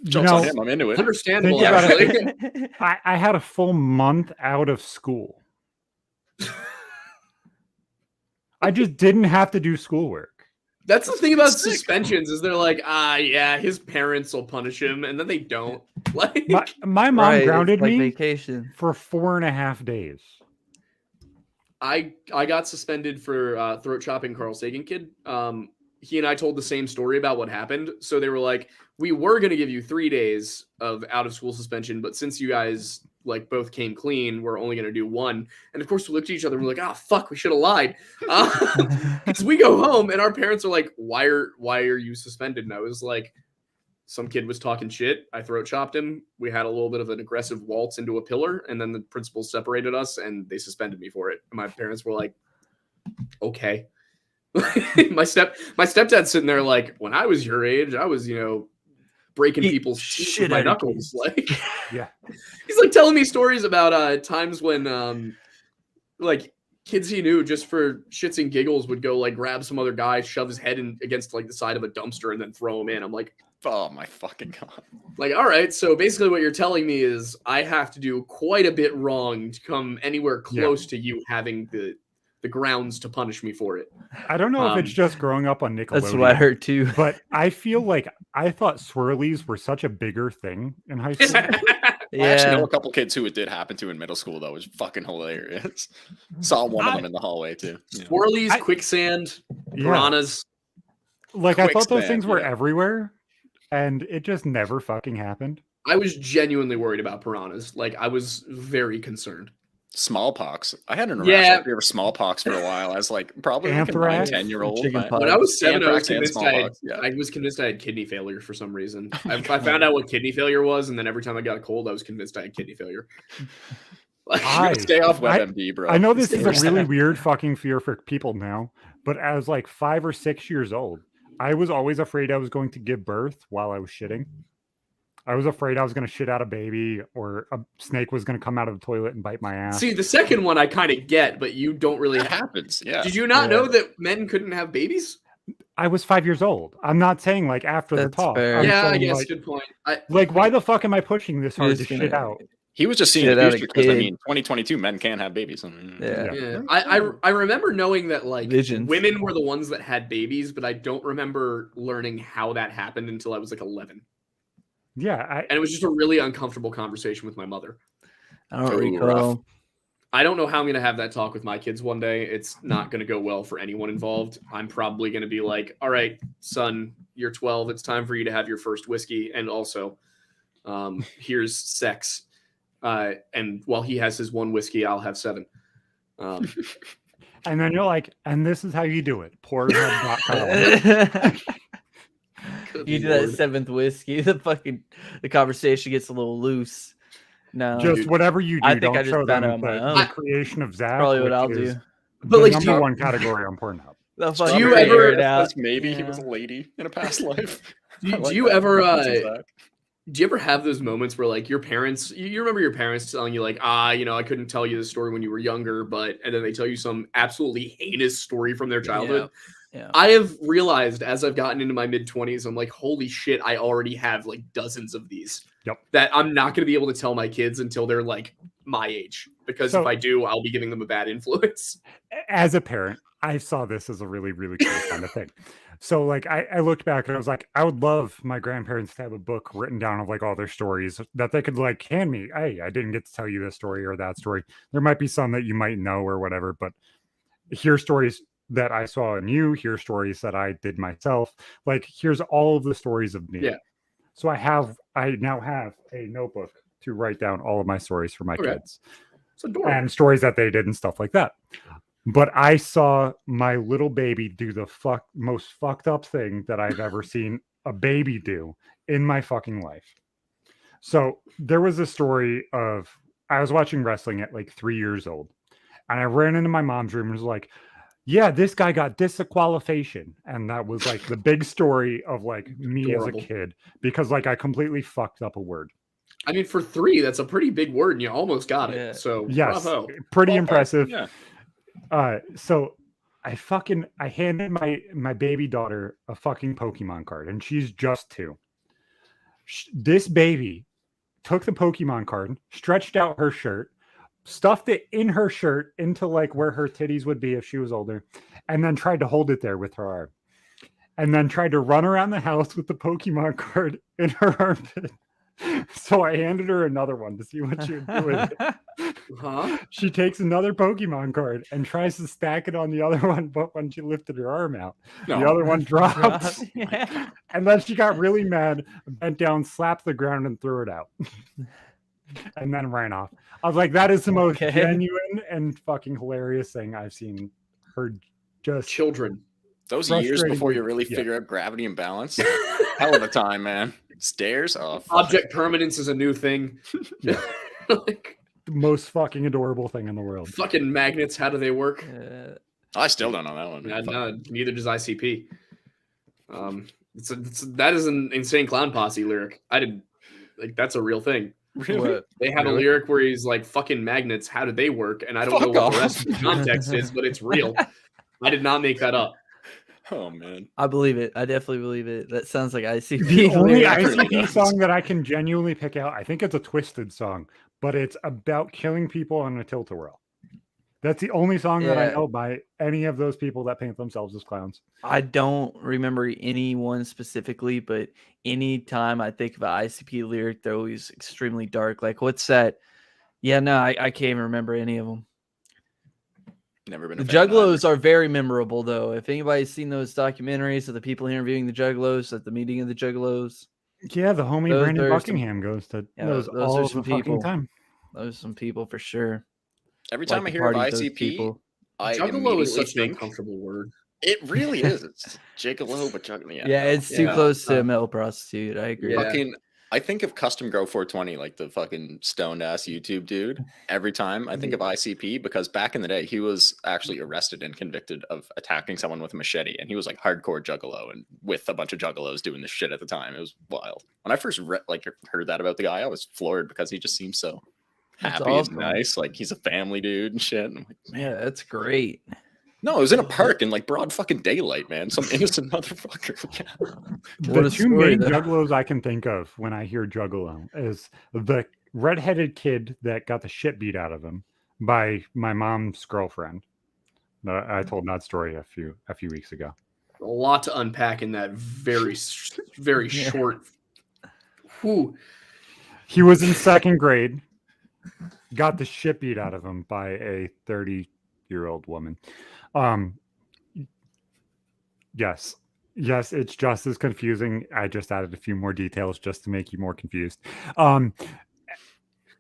Jokes on him, I'm into it. Understandable, actually. I had a full month out of school. I just didn't have to do schoolwork. That's the thing about suspensions is they're like, yeah, his parents will punish him, and then they don't. Like my mom grounded me vacation for 4.5 days. I got suspended for throat chopping Carl Sagan kid. He and I told the same story about what happened. So they were like, we were going to give you 3 days of out of school suspension, but since you guys like both came clean, we're only going to do 1. And of course we looked at each other and we're like, fuck, we should have lied. Because we go home and our parents are like, why are you suspended? And I was like, some kid was talking shit. I throat chopped him. We had a little bit of an aggressive waltz into a pillar, and then the principal separated us and they suspended me for it. And my parents were like, okay. my stepdad's sitting there like, when I was your age, I was, breaking people's teeth with my knuckles. Like, yeah. He's like telling me stories about times when like kids he knew just for shits and giggles would go like grab some other guy, shove his head against like the side of a dumpster, and then throw him in. I'm like, oh my fucking god. Like, all right, so basically what you're telling me is I have to do quite a bit wrong to come anywhere close to you having the grounds to punish me for it. I don't know if it's just growing up on Nickelodeon. That's what I heard too. But I feel like I thought swirlies were such a bigger thing in high school. I actually know a couple kids who it did happen to in middle school. That was fucking hilarious. Saw one of them in the hallway too. Swirlies, quicksand, piranhas. Like I thought those things were everywhere, and it just never fucking happened. I was genuinely worried about piranhas. Like I was very concerned. Smallpox. I had an irrational fear of smallpox for a while. I was like, probably like a 9-10-year-old. When I was 7, I was convinced I had kidney failure for some reason. I found out what kidney failure was, and then every time I got a cold, I was convinced I had kidney failure. Stay off WebMD, bro. I know this is a really weird fucking fear for people now, but I was like 5 or 6 years old. I was always afraid I was going to give birth while I was shitting. I was afraid I was going to shit out a baby, or a snake was going to come out of the toilet and bite my ass. See, the second one I kind of get, but you don't really. It happens, yeah. Did you not know that men couldn't have babies? I was 5 years old. I'm not saying like after the talk. Yeah, I guess. Good point. Like, why the fuck am I pushing this hard to shit out? He was just seeing the future because, 2022 men can't have babies. I remember knowing that like women were the ones that had babies, but I don't remember learning how that happened until I was like 11. Yeah, and it was just a really uncomfortable conversation with my mother. I don't recall. I don't know how I'm going to have that talk with my kids one day. It's not going to go well for anyone involved. I'm probably going to be like, all right, son, you're 12. It's time for you to have your first whiskey. And also, here's sex. And while he has his 1 whiskey, I'll have 7. And then you're like, and this is how you do it. Pornhub.com. You do that 7th whiskey, the conversation gets a little loose. No, just whatever you do. I think don't I just show found them it on my the own. creation of Zach. Probably what I'll do. But the like, number 1 category on Pornhub. Do you ever? That's maybe he was a lady in a past life. Do you ever? Do you ever have those moments where like your parents, you remember your parents telling you like, I couldn't tell you the story when you were younger, and then they tell you some absolutely heinous story from their childhood. Yeah. I have realized as I've gotten into my mid-20s, I'm like, holy shit, I already have like dozens of these that I'm not going to be able to tell my kids until they're like my age, because if I do, I'll be giving them a bad influence. As a parent, I saw this as a really, really cool kind of thing. So like I looked back and I was like, I would love my grandparents to have a book written down of like all their stories that they could like hand me. Hey, I didn't get to tell you this story or that story. There might be some that you might know or whatever, but here's stories that I saw in you. Here's stories that I did myself. Like here's all of the stories of me. Yeah. So I now have a notebook to write down all of my stories for my kids. It's adorable. And stories that they did and stuff like that. But I saw my little baby do the most fucked up thing that I've ever seen a baby do in my fucking life. So there was a story of, I was watching wrestling at like 3 years old, and I ran into my mom's room and was like, yeah, this guy got disqualification. And that was like the big story of like me as a kid, because like I completely fucked up a word. I mean, for 3, that's a pretty big word, and you almost got it. So yes, bravo. Pretty impressive. Yeah. So I handed my baby daughter a fucking Pokemon card, and she's just 2. This baby took the Pokemon card, stretched out her shirt, stuffed it in her shirt into like where her titties would be if she was older, and then tried to hold it there with her arm, and then tried to run around the house with the Pokemon card in her armpit. So I handed her another one to see what she would do with it. She takes another Pokemon card and tries to stack it on the other one, but when she lifted her arm out, the other one dropped. And then she got really mad, bent down, slapped the ground, and threw it out. And then ran off. I was like, that is the most genuine and fucking hilarious thing I've seen her just... Children. Those years before you really figure out gravity and balance. Hell of a time, man. Stairs? Oh, object permanence is a new thing. Yeah. Like, the most fucking adorable thing in the world. Fucking magnets, how do they work? I still don't know that one. No, neither does ICP. That is an Insane Clown Posse lyric. That's a real thing. Really? They have a lyric where he's like, fucking magnets, how do they work? And I don't know what the rest of the context is, but it's real. I did not make that up. Oh man, I believe it. I definitely believe it. That sounds like ICP. The only ICP song that I can genuinely pick out, I think it's a Twisted song, but it's about killing people on a tilt-a-whirl. That's the only song that I know by any of those people that paint themselves as clowns. I don't remember anyone specifically, but anytime I think of an ICP lyric, they're always extremely dark. Like, what's that? Yeah, no, I can't even remember any of them. Never been. The Juggalos are very memorable, though. If anybody's seen those documentaries of the people interviewing the Juggalos at the meeting of the Juggalos, yeah, the homie Brandon Buckingham goes to those all the fucking time. Those are some people for sure. Every time I hear of ICP, Juggalo is such an uncomfortable word. It really is. It's Gigolo, but Juggalo. Yeah, it's too close to a male prostitute. I agree. Fucking, I think of Custom Grow 420, like the fucking stoned ass YouTube dude. Every time I think of ICP, because back in the day, he was actually arrested and convicted of attacking someone with a machete, and he was like hardcore Juggalo, and with a bunch of Juggalos doing this shit at the time. It was wild. When I first heard that about the guy, I was floored because he just seemed so happy and nice, like he's a family dude and shit. And I'm like, man, yeah, that's great. No, it was in a park in like broad fucking daylight, man. Some innocent motherfucker. The two main Juggalos I can think of when I hear Juggalo is the redheaded kid that got the shit beat out of him by my mom's girlfriend. I told that story a few weeks ago. A lot to unpack in that very short. Whew. He was in 2nd grade, got the shit beat out of him by a 30-year-old woman. Yes, it's just as confusing. I just added a few more details just to make you more confused.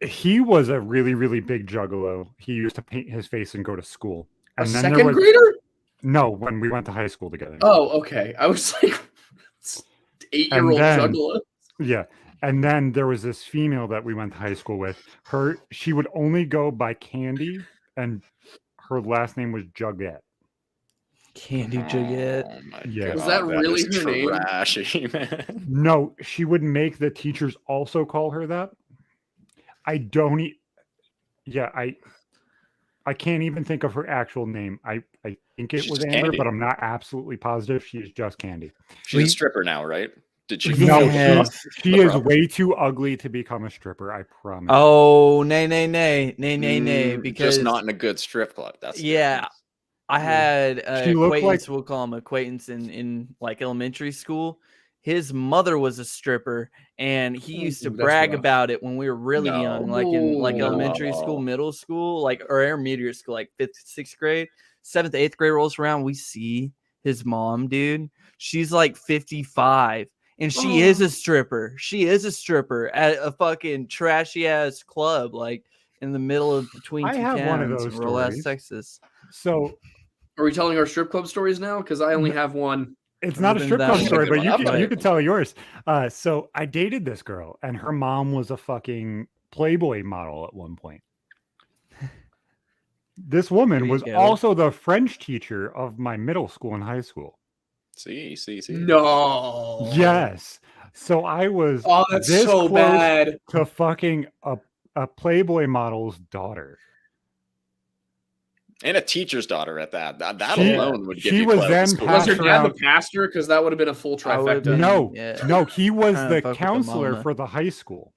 He was a really, really big juggalo. He used to paint his face and go to school. A And then second grader? No, when we went to high school together. Oh, okay. I was like, 8-year-old juggalo. Yeah. And then there was this female that we went to high school with. She would only go by Candy, and her last name was Jugette. Candy Jugette. Oh Yeah. Was that really her name? Trashy, man. No, she would make the teachers also call her that. I can't even think of her actual name. I think it was Amber, Candy. but I'm not absolutely positive. She's just Candy. She's a stripper now, right? Did she? No, Yes. she is way too ugly to become a stripper. I promise. Oh, nay. Because just not in a good strip club. That's the yeah. difference. I had an She looked acquaintance, like- we'll call him acquaintance in like elementary school. His mother was a stripper, and he used to That's brag rough. about it when we were really No. young, like in like No. elementary school, middle school, like or intermediate school, like 5th, 6th grade, 7th, 8th grade rolls around. We see his mom, dude. She's like 55, and she is a stripper. She is a stripper at a fucking trashy ass club, like in the middle of between I two have one of towns those in rural ass stories. Texas. So Are we telling our strip club stories now? Because I only have one. it's not a Other strip than club that, story, one. but you can tell yours. So I dated this girl, and her mom was a fucking Playboy model at one point. This woman There you was go. also the French teacher of my middle school and high school. See. No. Yes. So I was Oh, that's this so close bad. to fucking a Playboy model's daughter. And a teacher's daughter at that. That She- alone would give she you was clout. then School. Was her passed dad the around- pastor? Because that would have been a full I would've trifecta. been- No, yeah. no, he was Kinda the fuck with the counselor mama. for the high school.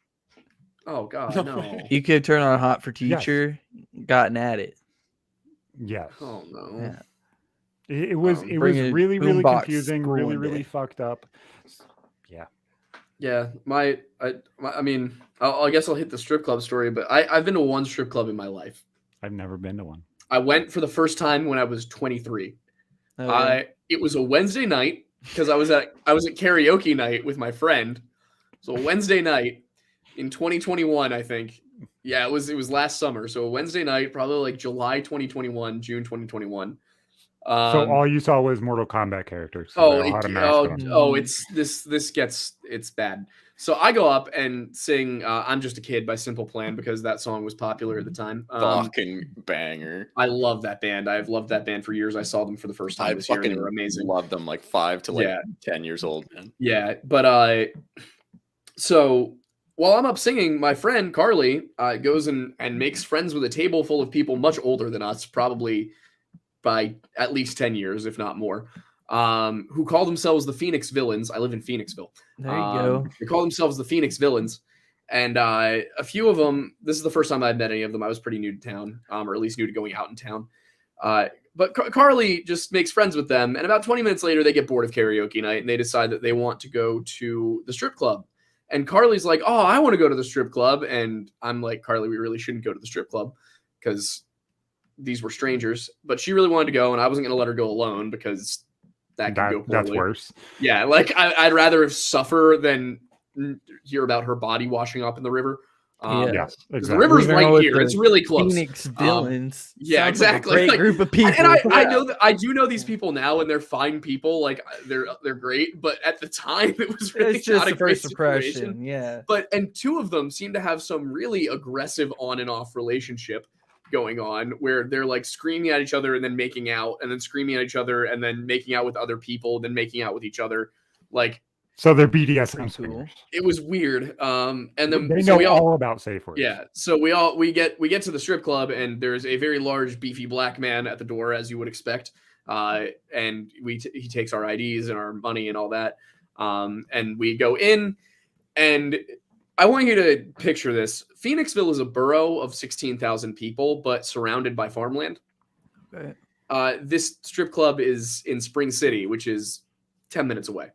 Oh God, No no. way. You could turn on Hot for Yes. Teacher, gotten at it. Yes. Oh no. Yeah. It was Bring a really, really boombox confusing, school really, one really day. fucked up. Yeah, I mean, I guess I'll hit the strip club story, but I've been to one strip club in my life. I've never been to one. I went for the first time when I was 23. Oh, yeah. It was a Wednesday night because I was at karaoke night with my friend. So a Wednesday night in 2021, I think. Yeah, it was last summer. So a Wednesday night, probably like July 2021, June 2021. So all you saw was Mortal Kombat characters. So Oh, they all had a mask on. it's it's bad. So I go up and sing "I'm Just a Kid" by Simple Plan because that song was popular at the time. Fucking banger. I love that band. I've loved that band for years. I saw them for the first time I this year. And fucking they were amazing. loved them like 5 to like Yeah. 10 years old, man. Yeah, but so while I'm up singing, my friend Carly goes and makes friends with a table full of people much older than us, probably by at least 10 years, if not more, who call themselves the Phoenix Villains. I live in Phoenixville. There you go. They call themselves the Phoenix Villains. And a few of them, this is the first time I'd met any of them. I was pretty new to town, or at least new to going out in town. But Carly just makes friends with them. And about 20 minutes later, they get bored of karaoke night and they decide that they want to go to the strip club. And Carly's like, oh, I want to go to the strip club. And I'm like, Carly, we really shouldn't go to the strip club because these were strangers. But she really wanted to go, and I wasn't going to let her go alone because that could go poorly. That's worse. Yeah, like I'd rather suffer than hear about her body washing up in the river. Yeah. Yes, The exactly. river's Moving right on with here. the It's really close. Phoenix Villains. yeah, Sounds like a exactly. great Like, group of people. And I know that I do know these people now, and they're fine people. Like they're great. But at the time, it was really it's just not a the great first situation. impression. Yeah. And two of them seem to have some really aggressive on and off relationship going on where they're like screaming at each other and then making out and then screaming at each other and then making out with other people, then making out with each other. Like, So they're BDSM Cool. swingers. it was weird. And then They so know we all, all about safe words. yeah. So we get to the strip club and there's a very large beefy black man at the door, as you would expect. And he takes our IDs and our money and all that. And we go in, and I want you to picture this. Phoenixville is a borough of 16,000 people, but surrounded by farmland. Okay. This strip club is in Spring City, which is 10 minutes away.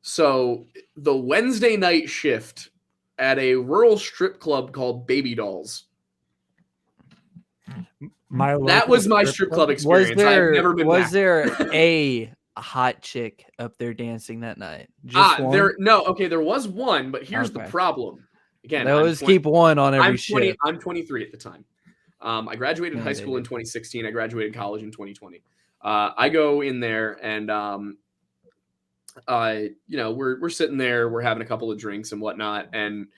So the Wednesday night shift at a rural strip club called Baby Dolls. That was my strip club experience. I've never been back. there a hot chick up there dancing that night? Just one? There was one, but here's the Okay. problem. Again, they always keep one on every ship. I'm 23 at the time. I graduated high school in 2016. I graduated college in 2020. I go in there and, we're sitting there, we're having a couple of drinks and whatnot. And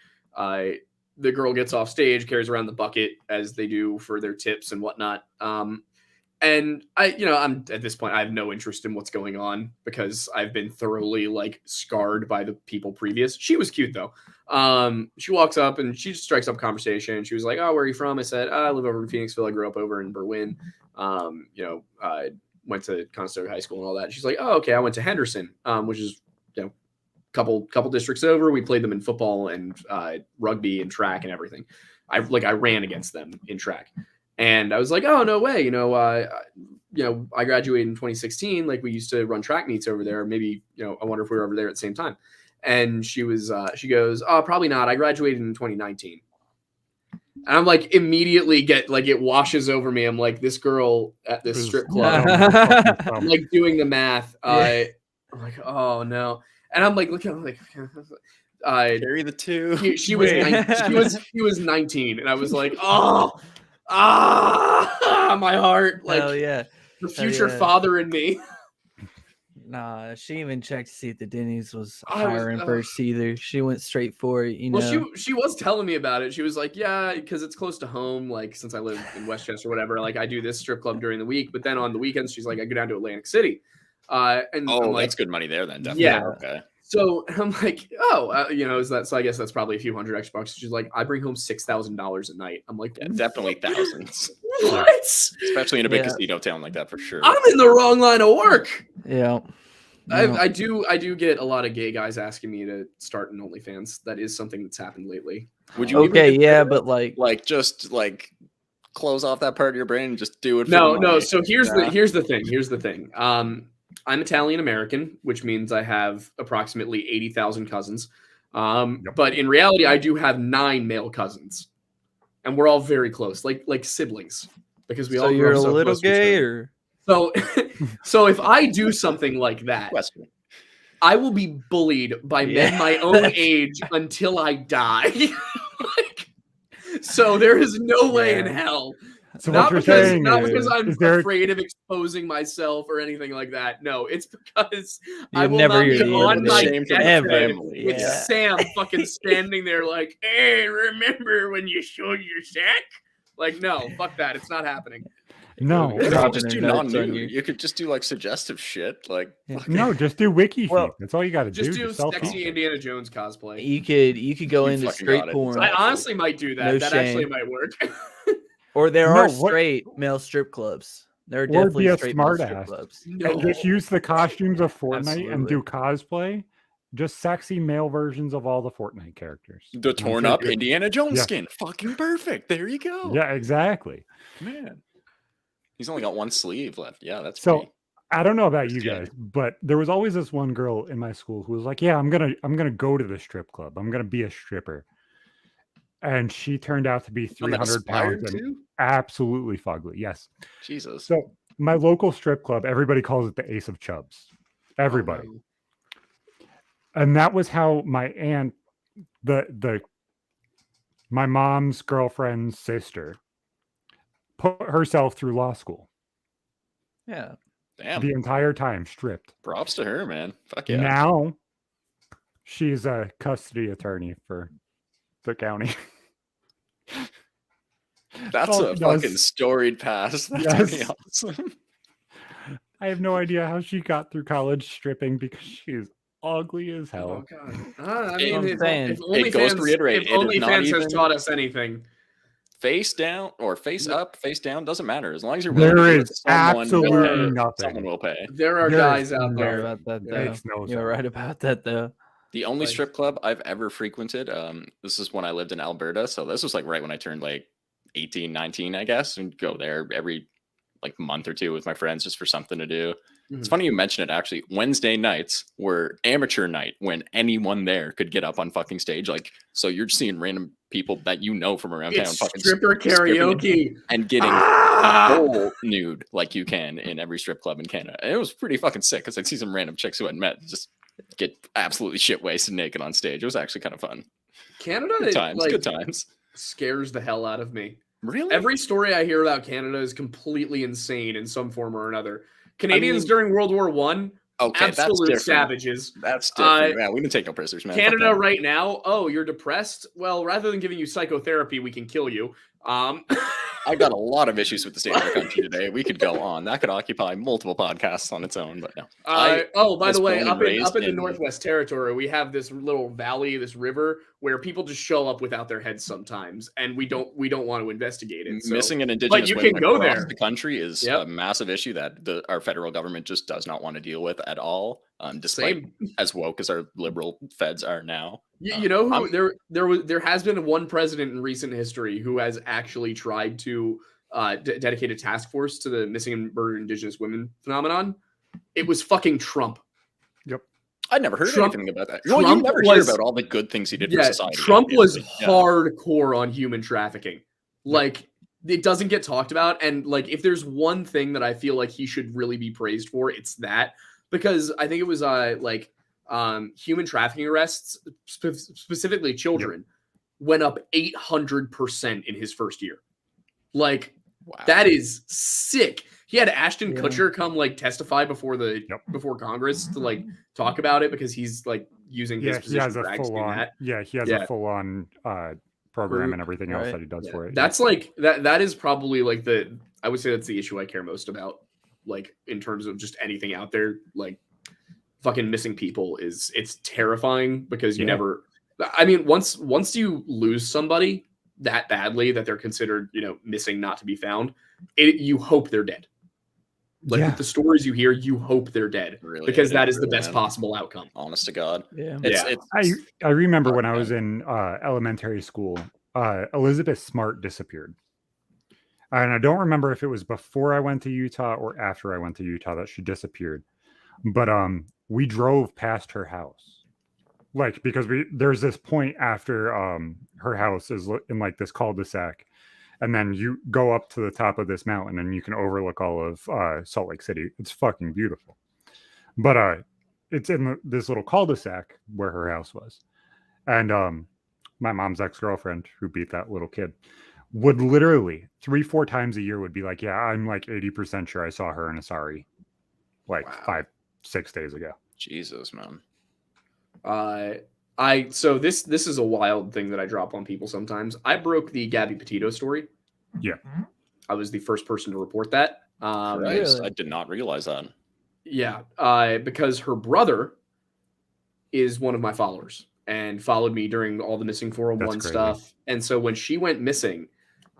the girl gets off stage, carries around the bucket as they do for their tips and whatnot. And I'm at this point, I have no interest in what's going on because I've been thoroughly scarred by the people previous. She was cute though. She walks up and she just strikes up conversation. She was like, "Oh, where are you from?" I said, "I live over in Phoenixville. I grew up over in Berlin. I went to Conestoga High School and all that." She's like, "Oh, okay. I went to Henderson, which is, couple districts over. We played them in football and rugby and track and everything. I ran against them in track." And I was like, "Oh, no way. I graduated in 2016. We used to run track meets over there. Maybe, I wonder if we were over there at the same time." And she goes, "Oh, probably not. I graduated in 2019. And I'm immediately it washes over me. I'm like, this girl at this strip club, I'm doing the math. I'm like, oh no. And I'm looking, I'm carry the two. She was 19. And I was like, my heart, hell yeah, the future father in me. Nah, she even checked to see if the Denny's was hiring first either. She went straight for it, Well, she was telling me about it. She was like, "Yeah, because it's close to home. Since I live in Westchester, or whatever. I do this strip club during the week, but then on the weekends, she's like, I go down to Atlantic City." And that's good money there then. Definitely. Yeah. Okay. So I'm like, is that? So I guess that's probably a few $100 extra bucks. She's like, "I bring home $6,000 a night." I'm like, yeah, definitely thousands. What? Especially in a big casino town like that, for sure. I'm in the wrong line of work. Yeah. I do get a lot of gay guys asking me to start an OnlyFans. That is something that's happened lately. Would you? But just close off that part of your brain and just do it. No. So here's the thing. I'm Italian American, which means I have approximately 80,000 cousins. But in reality, I do have 9 male cousins, and we're all very close, like siblings, because we all. So you're a little gay, or so if I do something like that, I will be bullied by men my own age until I die. So there is no way in hell. So not because I'm afraid of exposing myself or anything like that. No, it's because I will never not be on my deathbed with Sam fucking standing there like, "Hey, remember when you showed your sack?" No, fuck that. It's not happening. No, just do non-nude. You could just do suggestive shit. No, just do wiki feet. That's all you got to do. Just do sexy Indiana Jones cosplay. You could go into straight porn. I honestly might do that. That actually might work. Or there are straight male strip clubs. There are definitely straight male strip clubs. And just use the costumes of Fortnite and do cosplay. Just sexy male versions of all the Fortnite characters. The torn up Indiana Jones skin. Fucking perfect. There you go. Yeah, exactly. Man. He's only got one sleeve left. Yeah, that's so. I don't know about you guys, but there was always this one girl in my school who was like, "Yeah, I'm gonna go to the strip club. I'm gonna be a stripper." And she turned out to be 300 pounds and absolutely fugly. Yes. Jesus. So my local strip club, everybody calls it the Ace of Chubs. Everybody. Oh, and that was how my aunt, my mom's girlfriend's sister, put herself through law school. Yeah. Damn. The entire time, stripped. Props to her, man. Fuck yeah. Now she's a custody attorney for the county. That's a fucking storied past. That's pretty awesome. I have no idea how she got through college stripping because she's ugly as hell. Oh god! I mean, if OnlyFans has taught us anything, face down or face up, face down doesn't matter as long as you're willing to do it to someone, absolutely nothing. Someone will pay. There are guys out there about that though. You're right about that though. The only strip club I've ever frequented, this is when I lived in Alberta, so this was right when I turned 18, 19, I guess, and go there every month or two with my friends just for something to do. Mm-hmm. It's funny you mention it, actually. Wednesday nights were amateur night when anyone there could get up on fucking stage. So you're seeing random people that you know from around town fucking stripper karaoke and getting full nude like you can in every strip club in Canada. And it was pretty fucking sick because I'd see some random chicks who I'd met just get absolutely shit wasted naked on stage. It was actually kind of fun. Canada, good times. Scares the hell out of me. Really? Every story I hear about Canada is completely insane in some form or another. Canadians during World War I, absolute savages. That's different. Yeah, we didn't take no prisoners, man. Canada right now, oh, you're depressed? Well, rather than giving you psychotherapy, we can kill you. I've got a lot of issues with the state of our country today. We could go on. That could occupy multiple podcasts on its own, but no. By the way, up in the Northwest Territory, we have this little valley, this river, where people just show up without their heads sometimes, and we don't want to investigate it. So. Missing an indigenous you women can go across there. the country is a massive issue that our federal government just does not want to deal with at all. Despite as woke as our liberal feds are now. You know who there has been one president in recent history who has actually tried to dedicate a task force to the missing and murdered indigenous women phenomenon. It was fucking Trump. Yep. I never heard anything about that. You never hear about all the good things he did for society. Trump was hardcore on human trafficking. Like, it doesn't get talked about. And like, if there's one thing that I feel like he should really be praised for, it's that. Because I think it was human trafficking arrests, specifically children, went up 800% in his first year. Like, that is sick. He had Ashton Kutcher come like testify before before Congress to like talk about it because he's like using his position. He has a full on. Yeah, he has a full on program and everything else that he does for it. That's like that is probably like I would say that's the issue I care most about. Like in terms of just anything out there, like fucking missing people it's terrifying because you never. I mean, once you lose somebody that badly that they're considered, missing, not to be found, you hope they're dead. Like with the stories you hear, you hope they're dead because that is the best possible outcome. Honest to God. Yeah. I remember when I was in elementary school, Elizabeth Smart disappeared. And I don't remember if it was before I went to Utah or after I went to Utah that she disappeared. But we drove past her house. Like, because there's this point after her house is in like this cul-de-sac. And then you go up to the top of this mountain and you can overlook all of Salt Lake City. It's fucking beautiful. But it's in this little cul-de-sac where her house was. And my mom's ex-girlfriend, who beat that little kid, would literally 3-4 times a year would be like, yeah, I'm like 80% sure I saw her in Asari like 5-6 days ago. Jesus, man. So this is a wild thing that I drop on people sometimes. I broke the Gabby Petito story. Yeah. I was the first person to report that. I did not realize that. Yeah. Because her brother is one of my followers and followed me during all the missing 401 stuff. And so when she went missing,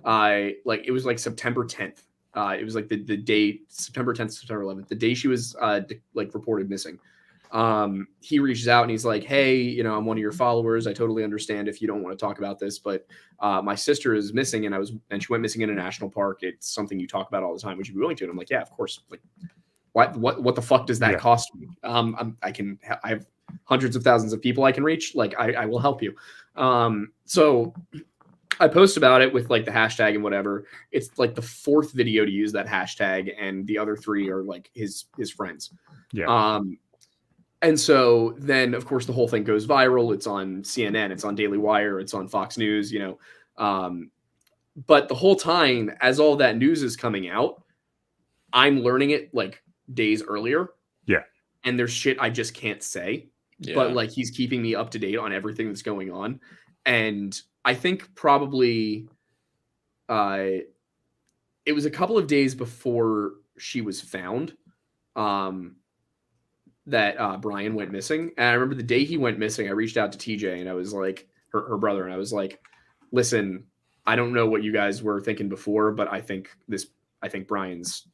it was like September 10th. It was like the day, September 10th, September 11th, the day she was reported missing. He reaches out and he's like, hey, I'm one of your followers. I totally understand if you don't want to talk about this, but my sister is missing and she went missing in a national park. It's something you talk about all the time. Would you be willing to? And I'm like, yeah, of course. Like, what the fuck does that cost me? I have hundreds of thousands of people I can reach. Like, I will help you. So I post about it with like the hashtag and whatever. It's like the 4th video to use that hashtag, and the other 3 are like his friends. Yeah. And so then, of course, the whole thing goes viral. It's on CNN, it's on Daily Wire, it's on Fox News, But the whole time, as all that news is coming out, I'm learning it like days earlier. Yeah. And there's shit I just can't say. Yeah. But like he's keeping me up to date on everything that's going on. And I think probably it was a couple of days before she was found. That Brian went missing. And I remember the day he went missing, I reached out to TJ and I was like, her brother, and I was like, listen, I don't know what you guys were thinking before, but I think Brian's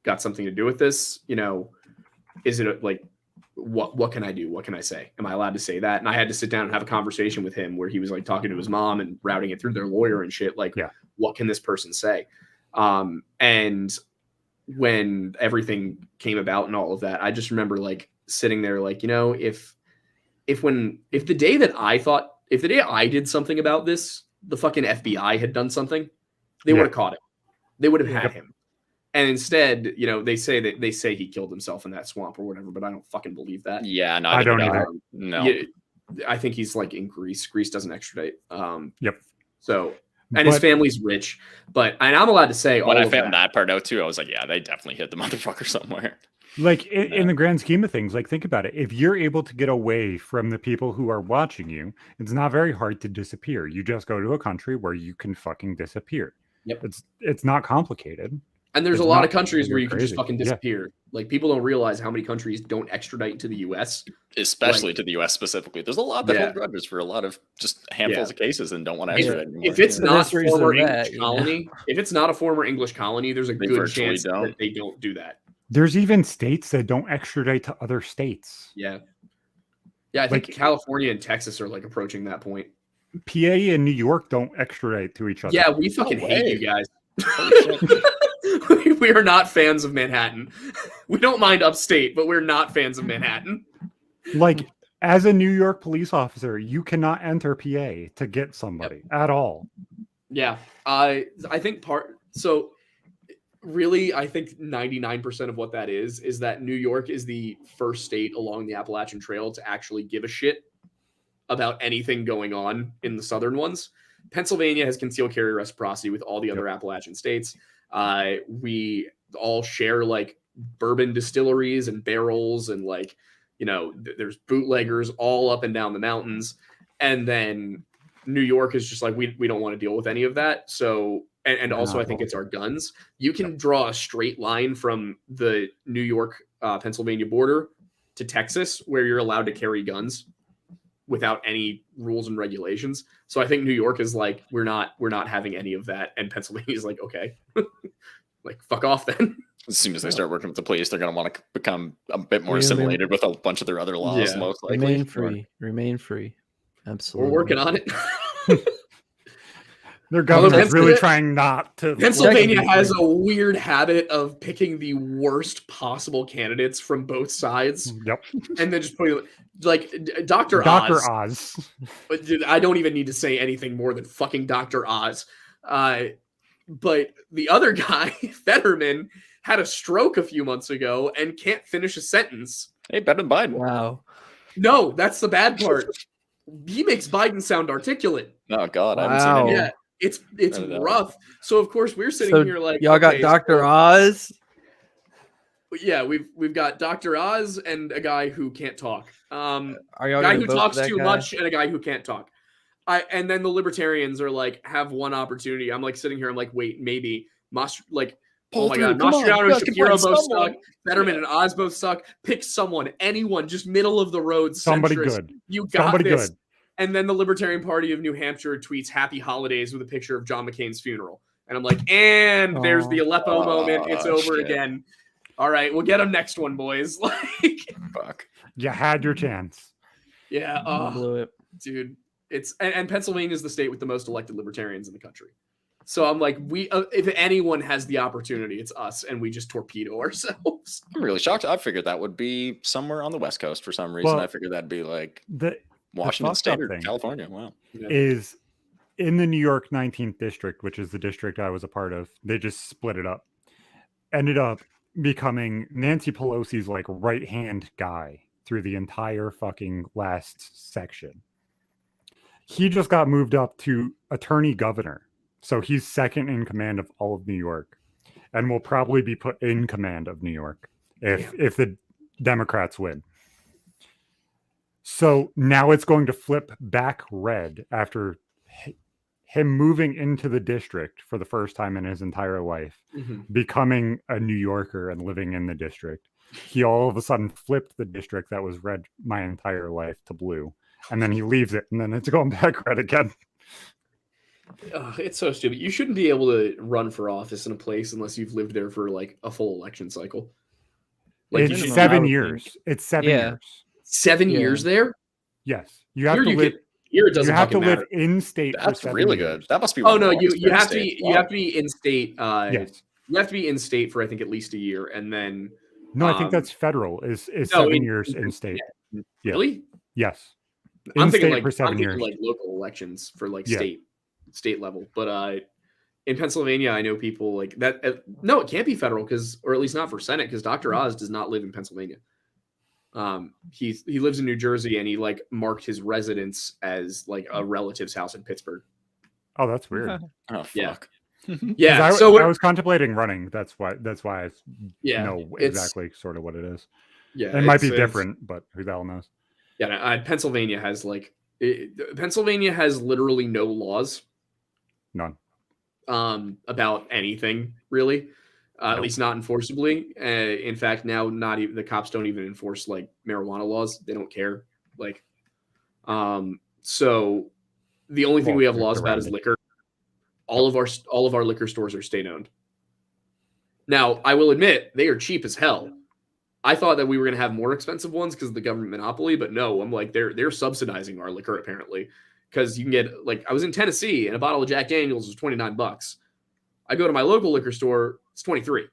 got something to do with this. Is it like, what can I do? What can I say? Am I allowed to say that? And I had to sit down and have a conversation with him where he was like talking to his mom and routing it through their lawyer and shit. Like, what can this person say? And when everything came about and all of that, I just remember like sitting there like, if the day I did something about this, the fucking FBI had done something, they would have caught him. They would have had him. And instead, they say he killed himself in that swamp or whatever, but I don't fucking believe that. Yeah, no, I don't either. No. I think he's like in Greece. Greece doesn't extradite. Yep. So, and his family's rich, and I'm allowed to say when I found that part out too, I was like, yeah, they definitely hit the motherfucker somewhere. Like in the grand scheme of things, like think about it. If you're able to get away from the people who are watching you, it's not very hard to disappear. You just go to a country where you can fucking disappear. Yep. It's not complicated. And there's a lot of countries where you can just fucking disappear. Yeah. Like people don't realize how many countries don't extradite to the U.S. Especially to the U.S. specifically. There's a lot that hold grudges for a lot of just handfuls of cases and don't want to extradite anymore. If it's not a former English colony, if it's not a former English colony, there's a good chance that they don't do that. There's even states that don't extradite to other states. Yeah. Yeah, I think California and Texas are like approaching that point. PA and New York don't extradite to each other. Yeah, we fucking hate you guys. We are not fans of Manhattan. We don't mind upstate, but we're not fans of Manhattan. Like, as a New York police officer, you cannot enter PA to get somebody at all. Yeah, I think so really, I think 99% of what that is that New York is the first state along the Appalachian Trail to actually give a shit about anything going on in the southern ones. Pennsylvania has concealed carry reciprocity with all the other Appalachian states. We all share like bourbon distilleries and barrels and like, there's bootleggers all up and down the mountains. And then New York is just like, we don't want to deal with any of that. So, and also I think it's our guns. You can draw a straight line from the New York, Pennsylvania border to Texas where you're allowed to carry guns without any rules and regulations. So I think New York is like, we're not having any of that. And Pennsylvania is like, okay, like fuck off then. As soon as they start working with the police, they're going to want to become a bit more assimilated with a bunch of their other laws. Yeah. Most likely. Remain free. Absolutely. We're working on it. Their government's really trying not to. Pennsylvania has a weird habit of picking the worst possible candidates from both sides. Yep. And then just putting like Dr. Oz. But I don't even need to say anything more than fucking Dr. Oz. But the other guy, Fetterman, had a stroke a few months ago and can't finish a sentence. Hey, better than Biden. Wow. No, that's the bad part. He makes Biden sound articulate. Oh God, I haven't seen it. Yeah. It's rough. So of course we're sitting here like y'all got Dr. Oz. Yeah, we've got Dr. Oz and a guy who can't talk. Are y'all a guy who talks too much and a guy who can't talk. And then the libertarians are like have one opportunity. I'm like sitting here. I'm like, wait, maybe oh my God, Mastriano and Shapiro both suck. Fetterman and Oz both suck. Pick someone, anyone, just middle of the road. Somebody centrist. Good. You got somebody this. Good. And then the Libertarian Party of New Hampshire tweets "Happy Holidays" with a picture of John McCain's funeral. And I'm like, and there's the Aleppo moment. It's over again. All right, we'll get him next one, boys. Like, fuck. You had your chance. Yeah. Blew it. Dude. And Pennsylvania is the state with the most elected libertarians in the country. So I'm like, if anyone has the opportunity, it's us, and we just torpedo ourselves. I'm really shocked. I figured that would be somewhere on the West Coast for some reason. Well, I figured that'd be like Washington State or California. Wow. Is in the New York 19th district, which is the district I was a part of. They just split it up. Ended up becoming Nancy Pelosi's like right-hand guy through the entire fucking last section. He just got moved up to attorney governor. So he's second in command of all of New York and will probably be put in command of New York if the Democrats win. So now it's going to flip back red after him moving into the district for the first time in his entire life, becoming a New Yorker and living in the district. He all of a sudden flipped the district that was red my entire life to blue. And then he leaves it, and then it's going back red again. It's so stupid. You shouldn't be able to run for office in a place unless you've lived there for like a full election cycle. Like it's 7 years. It's 7 years. 7 years there? Yes. You have to live. Here it doesn't. You have to live in state. That's for really years. good. That must be. Oh no, you have to be. You have to be in state. Yes. You have to be in state for I think at least a year, and then. No, I think that's federal. Is 7 years in state? Yeah. Really? Yes. I'm thinking for 7 years. Like local elections for like state level, but in Pennsylvania, I know people like that. No, it can't be federal or at least not for Senate because Dr. Oz does not live in Pennsylvania. He lives in New Jersey, and he like marked his residence as like a relative's house in Pittsburgh. Oh, that's weird. Oh fuck. Yeah. 'Cause Yeah, I, so I was contemplating running. That's why I yeah, know it's- exactly sort of what it is. yeah, It might be it's- different, but who the hell knows? Yeah, Pennsylvania has like Pennsylvania has literally no laws None. about anything really, at Nope. least not enforceably. In fact, now not even the cops don't even enforce like marijuana laws. They don't care. Like, so the only thing Well, we have they're laws about is surrounded. liquor. All of our liquor stores are state owned. Now, I will admit they are cheap as hell. I thought that we were going to have more expensive ones because of the government monopoly, but no, I'm like they're subsidizing our liquor apparently, because you can get like I was in Tennessee and a bottle of Jack Daniels was $29. I go to my local liquor store, it's $23.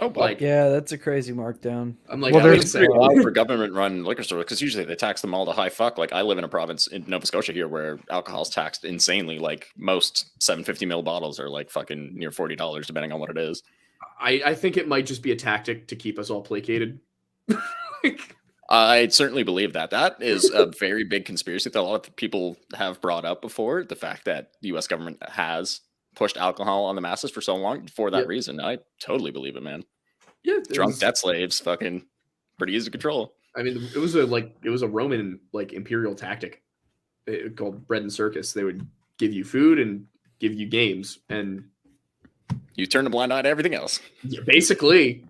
Oh, but Like Yeah, that's a crazy markdown. I'm like, Well, well, there's- pretty wild for government-run liquor stores because usually they tax them all to high fuck. Like I live in a province in Nova Scotia here where alcohol's taxed insanely. Like most 750 ml bottles are like fucking near $40 depending on what it is. I think it might just be a tactic to keep us all placated. I certainly believe that. That is a very big conspiracy that a lot of people have brought up before. The fact that the U.S. government has pushed alcohol on the masses for so long for that Yep. reason. I totally believe it, man. Yeah, Drunk debt slaves, fucking pretty easy to control. I mean, it was a Roman like imperial tactic called bread and circus. They would give you food and give you games, and You turn a blind eye to everything else. yeah, basically,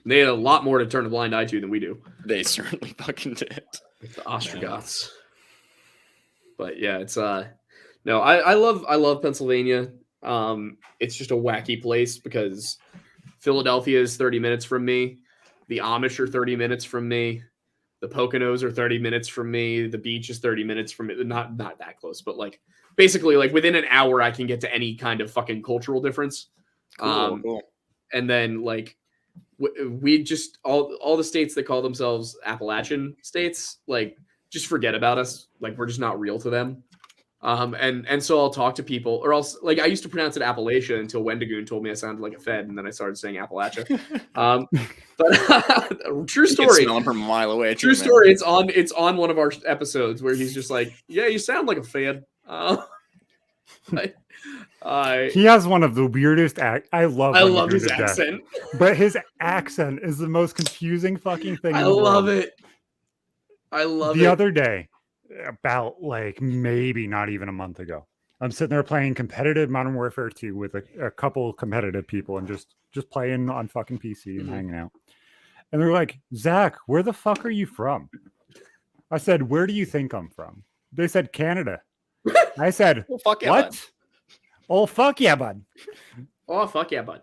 they had a lot more to turn a blind eye to than we do. They certainly fucking did. Like the Ostrogoths. But yeah, it's no, I love Pennsylvania. It's just a wacky place because Philadelphia is 30 minutes from me. The Amish are 30 minutes from me. The Poconos are 30 minutes from me. The beach is 30 minutes from me. Not that close, but like basically like within an hour I can get to any kind of fucking cultural difference. Cool. And then like we just all the states that call themselves Appalachian states, like just forget about us. Like we're just not real to them. And so I'll talk to people, or else like I used to pronounce it Appalachia until Wendigoon told me I sounded like a Fed, and then I started saying Appalachia. But true You can story. smell him from a mile away. True too, story. It's on one of our episodes where he's just like, "Yeah, you sound like a Fed." He has one of the weirdest I love love Wendigoon his to death. accent. But his accent is the most confusing fucking thing. I in the love world. it. I love The it. other day, about like maybe not even a month ago, I'm sitting there playing competitive Modern Warfare 2 with a couple competitive people and just playing on fucking PC and hanging out. And they're like, Zach, where the fuck are you from? I said, where do you think I'm from? They said, Canada. I said, Well, fuck yeah, what? bud. Oh, fuck yeah, bud. Oh fuck yeah, bud.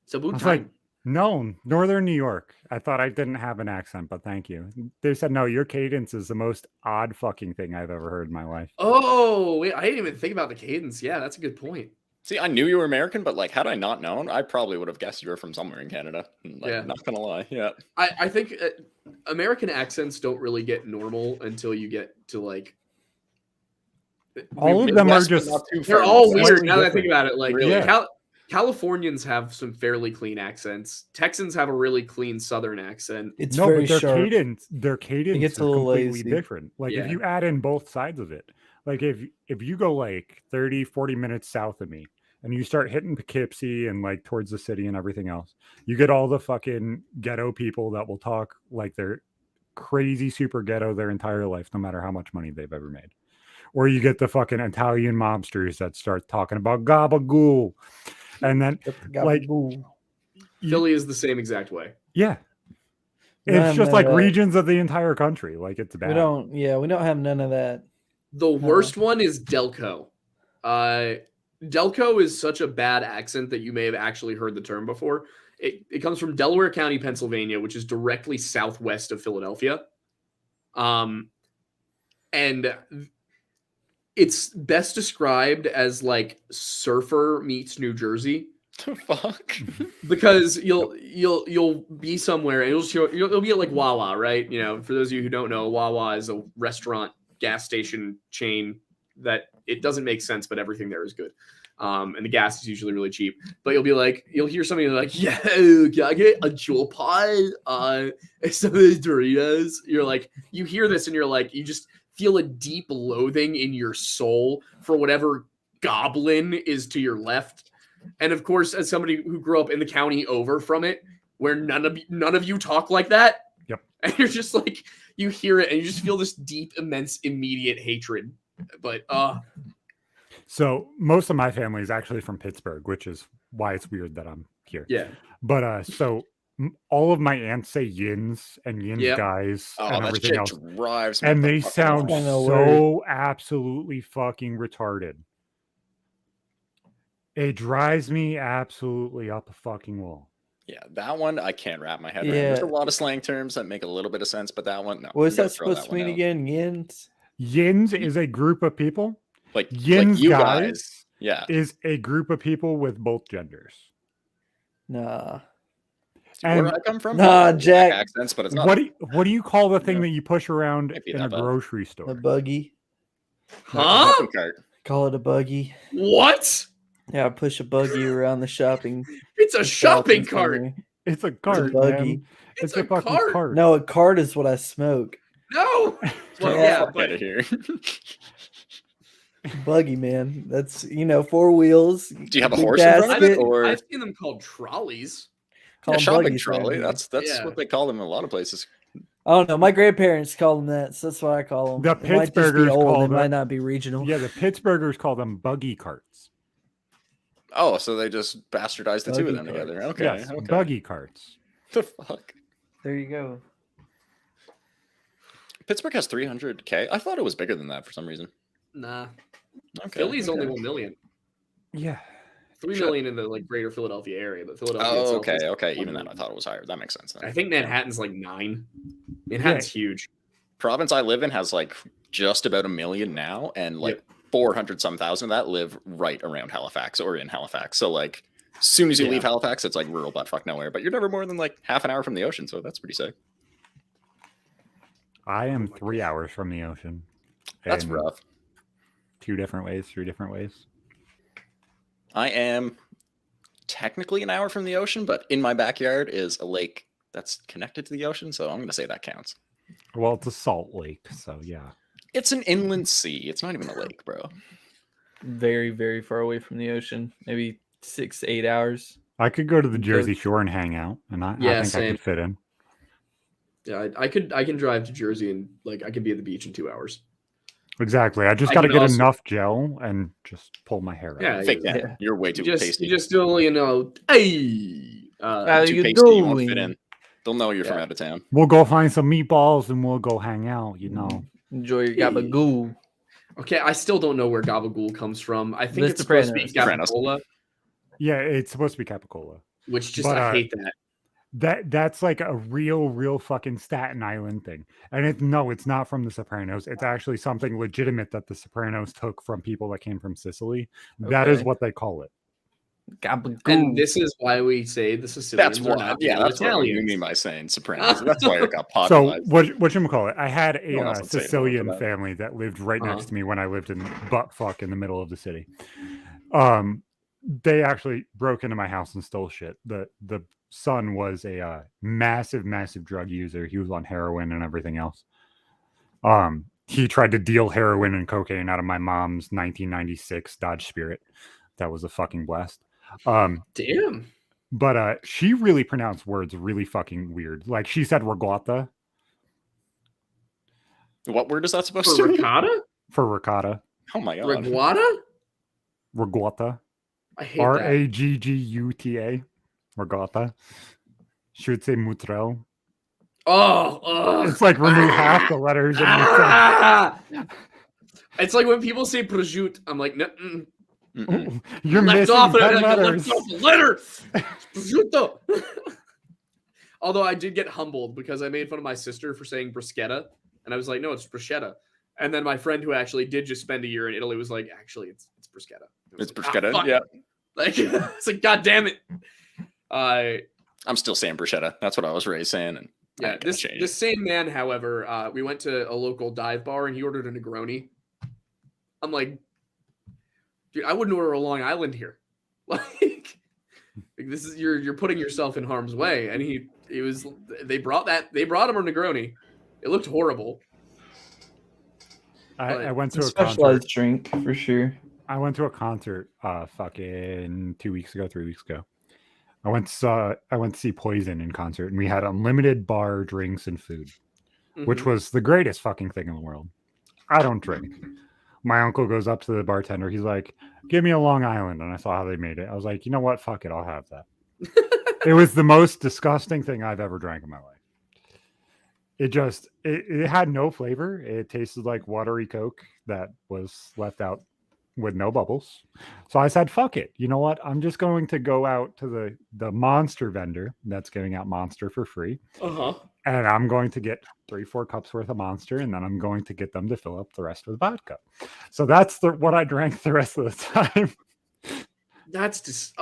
So I boot was time. like, no, Northern New York. I thought I didn't have an accent, but thank you. They said, no, your cadence is the most odd fucking thing I've ever heard in my life. Oh, wait, I didn't even think about the cadence. Yeah, that's a good point. See, I knew you were American, but like, had I not known, I probably would have guessed you were from somewhere in Canada. Like, Yeah. Not gonna lie. Yeah. I think American accents don't really get normal until you get to like. All of them are Midwest, but just not too They're far all north. weird now that I different. think about it. Like, Really? Yeah. Californians have some fairly clean accents. Texans have a really clean Southern accent. It's no, very but their sharp. their cadence gets is a little completely lazy. different. Like Yeah. if you add in both sides of it, like if you go like 30, 40 minutes south of me and you start hitting Poughkeepsie and like towards the city and everything else, you get all the fucking ghetto people that will talk like they're crazy super ghetto their entire life, no matter how much money they've ever made. Or you get the fucking Italian mobsters that start talking about gabagool. And then like Philly is the same exact way. yeah. None It's just of like that. regions of the entire country. Like it's bad. We don't have none of that. The worst one is Delco. Delco is such a bad accent that you may have actually heard the term before. It comes from Delaware County, Pennsylvania, which is directly southwest of Philadelphia. And it's best described as like surfer meets New Jersey. The fuck? Because you'll be somewhere and you'll be at like Wawa, right? You know, for those of you who don't know, Wawa is a restaurant gas station chain that It doesn't make sense, but everything there is good. And the gas is usually really cheap. But you'll hear somebody like, "Yeah, can I get a jewel pie? Some of these Doritos." You're like, you hear this and you're like, you just feel a deep loathing in your soul for whatever goblin is to your left. And of course, as somebody who grew up in the county over from it, where none of you talk like that, yep, and you're just like, you hear it and you just feel this deep, immense, immediate hatred. But so most of my family is actually from Pittsburgh, which is why it's weird that I'm here. Yeah. But so all of my aunts say yins and yins guys and everything else. Drives me and they the sound so absolutely fucking retarded. It drives me absolutely up a fucking wall. Yeah, that one I can't wrap my head around. There's a lot of slang terms that make a little bit of sense, but that one, no. What is that supposed to mean again? Yins? Yins is a group of people. Like yins you guys yeah, is a group of people with both genders. Nah. Where I come from? Nah, Jack. Accents, but it's not. What do you call the thing that you push around in a grocery store? A buggy. Huh? Shopping cart. Call it a buggy. What? Yeah, I push a buggy around the shopping. It's a shopping cart. It's a cart. It's a buggy. Man. It's a fucking cart. No, a cart is what I smoke. No. Well, Yeah, Get it here. Buggy, man. That's 4 wheels. Do you have a big horse in front of it, gasket. or I've seen them called trolleys. Call yeah, them shopping buggies trolley? around here. That's what they call them in a lot of places. I don't know. My grandparents call them that, so that's what I call them. The It might just be Pittsburghers old. call It them. might not be regional. Yeah, the Pittsburghers call them buggy carts. Oh, so they just bastardized the two of them Buggy together. carts. Okay, Yes, okay. buggy carts. The fuck? There you go. Pittsburgh has 300K. I thought it was bigger than that for some reason. Nah. Okay. Philly's only 1 million. Yeah. 3 million in the greater Philadelphia area, but Philadelphia. Oh, itself is okay. 1 Even then, I million. thought it was higher. That makes sense. Then. I think Manhattan's like 9. Manhattan's huge. Province I live in has like just about 1 million now, and like 400 some thousand of that live right around Halifax or in Halifax. So like, as soon as you leave Halifax, it's like rural buttfuck nowhere. But you're never more than like half an hour from the ocean, so that's pretty sick. I am 3 hours from the ocean. That's in rough. 3 different ways. I am technically an hour from the ocean, but in my backyard is a lake that's connected to the ocean, so I'm going to say that counts. Well, it's a salt lake, so yeah. It's an inland sea. It's not even a lake, bro. Very, very far away from the ocean. Maybe 6 to 8 hours. I could go to the Jersey Shore and hang out, and I think same. I could fit in. Yeah, I can drive to Jersey and like I can be at the beach in 2 hours. Exactly. I just I got to can get also- enough gel and just pull my hair out. Yeah, Fake that. Yeah. You're way too You pasty. just still, hey. How Too you pasty. You won't doing? fit in. They'll know you're from Yeah. out of town. We'll go find some meatballs and we'll go hang out, you know. Enjoy your gabagool. Okay, I still don't know where gabagool comes from. I think The it's supposed to be Sopranos. gabagola, Yeah, it's supposed to be capicola. which just But, I hate that. That's like a real fucking Staten Island thing. And it's not from the Sopranos. It's actually something legitimate that the Sopranos took from people that came from Sicily. That is Okay. what they call it. Gabagool. And this is why we say the Sicilians That's are what. not Yeah, real that's what we Italians. mean by saying Sopranos. That's why it got So popularized. whatchamacallit? I had No one a else would say it more Sicilian for that. family that lived right Uh-huh. next to me when I lived in buttfuck in the middle of the city. They actually broke into my house and stole shit. The son was a massive drug user. He was on heroin and everything else. He tried to deal heroin and cocaine out of my mom's 1996 Dodge Spirit. That was a fucking blast. Damn. But she really pronounced words really fucking weird. Like she said regatta What word is that supposed For to be? ricotta? for ricotta. Oh my god. Reguata? Regatta. I hate that. Raggguta. Regatta. She would say mutrel. Oh, It's like remove half the letters. And Ah! It's like when people say prosciutto, I'm like, no, Mm-mm. you're left missing off 10 it. letters. Left off the letter. Prosciutto. Although I did get humbled because I made fun of my sister for saying bruschetta, and I was like, no, it's bruschetta. And then my friend who actually did just spend a year in Italy was like, actually, it's bruschetta. I was It's like, bruschetta. fuck. Yeah. Like, it's like, God damn it. I'm still saying bruschetta. That's what I was raised saying. And I Yeah, ain't gonna this change this it. same man, however, we went to a local dive bar and he ordered a Negroni. I'm like, dude, I wouldn't order a Long Island here. Like this is you're putting yourself in harm's way. And they brought him a Negroni. It looked horrible. I went to a a specialized concert. drink for sure. I went to a concert fucking 3 weeks ago. I went to see Poison in concert, and we had unlimited bar drinks and food, which was the greatest fucking thing in the world. I don't drink. My uncle goes up to the bartender. He's like, "Give me a Long Island," and I saw how they made it. I was like, "You know what? Fuck it, I'll have that." It was the most disgusting thing I've ever drank in my life. It had no flavor. It tasted like watery Coke that was left out with no bubbles. So I said, fuck it. You know what? I'm just going to go out to the Monster vendor that's giving out Monster for free. And I'm going to get 3-4 cups worth of Monster, and then I'm going to get them to fill up the rest with vodka. So that's what I drank the rest of the time. That's just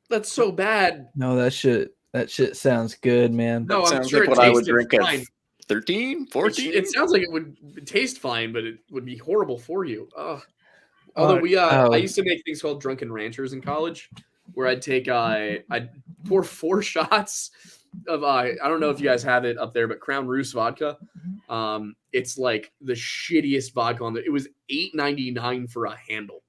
that's so bad. No, that shit sounds good, man. No, that I'm sounds sure like what I would drink at 13, 14. It sounds like it would taste fine, but it would be horrible for you. Although I used to make things called Drunken Ranchers in college, where I'd pour 4 shots of I don't know if you guys have it up there, but Crown Roos vodka. It's like the shittiest vodka on there. It was $8.99 for a handle.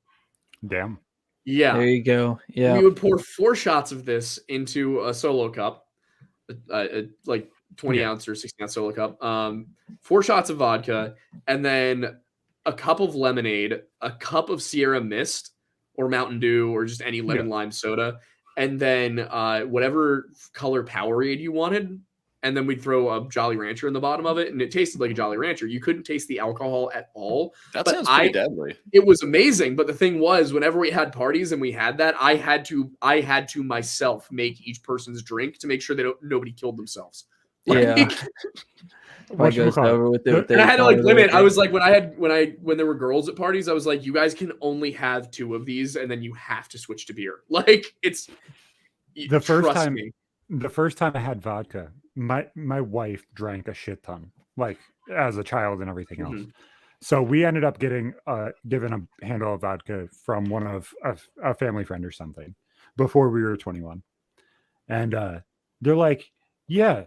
Damn. Yeah. There you go. Yeah. We would pour 4 shots of this into a solo cup, like 20 ounce or 16 ounce solo cup. 4 shots of vodka, and then a cup of lemonade, a cup of Sierra Mist or Mountain Dew or just any lemon lime soda, and then whatever color Powerade you wanted. And then we'd throw a Jolly Rancher in the bottom of it, and it tasted like a Jolly Rancher. You couldn't taste the alcohol at all. That sounds pretty deadly. It was amazing, but the thing was, whenever we had parties and we had that, I had to myself make each person's drink to make sure that nobody killed themselves. Yeah. What goes over with it. And I had to like limit. I was like, when there were girls at parties, I was like, you guys can only have 2 of these, and then you have to switch to beer. Like it's the first time I had vodka, my wife drank a shit ton, like as a child and everything else. So we ended up getting given a handle of vodka from one of a family friend or something before we were 21, and they're like, yeah,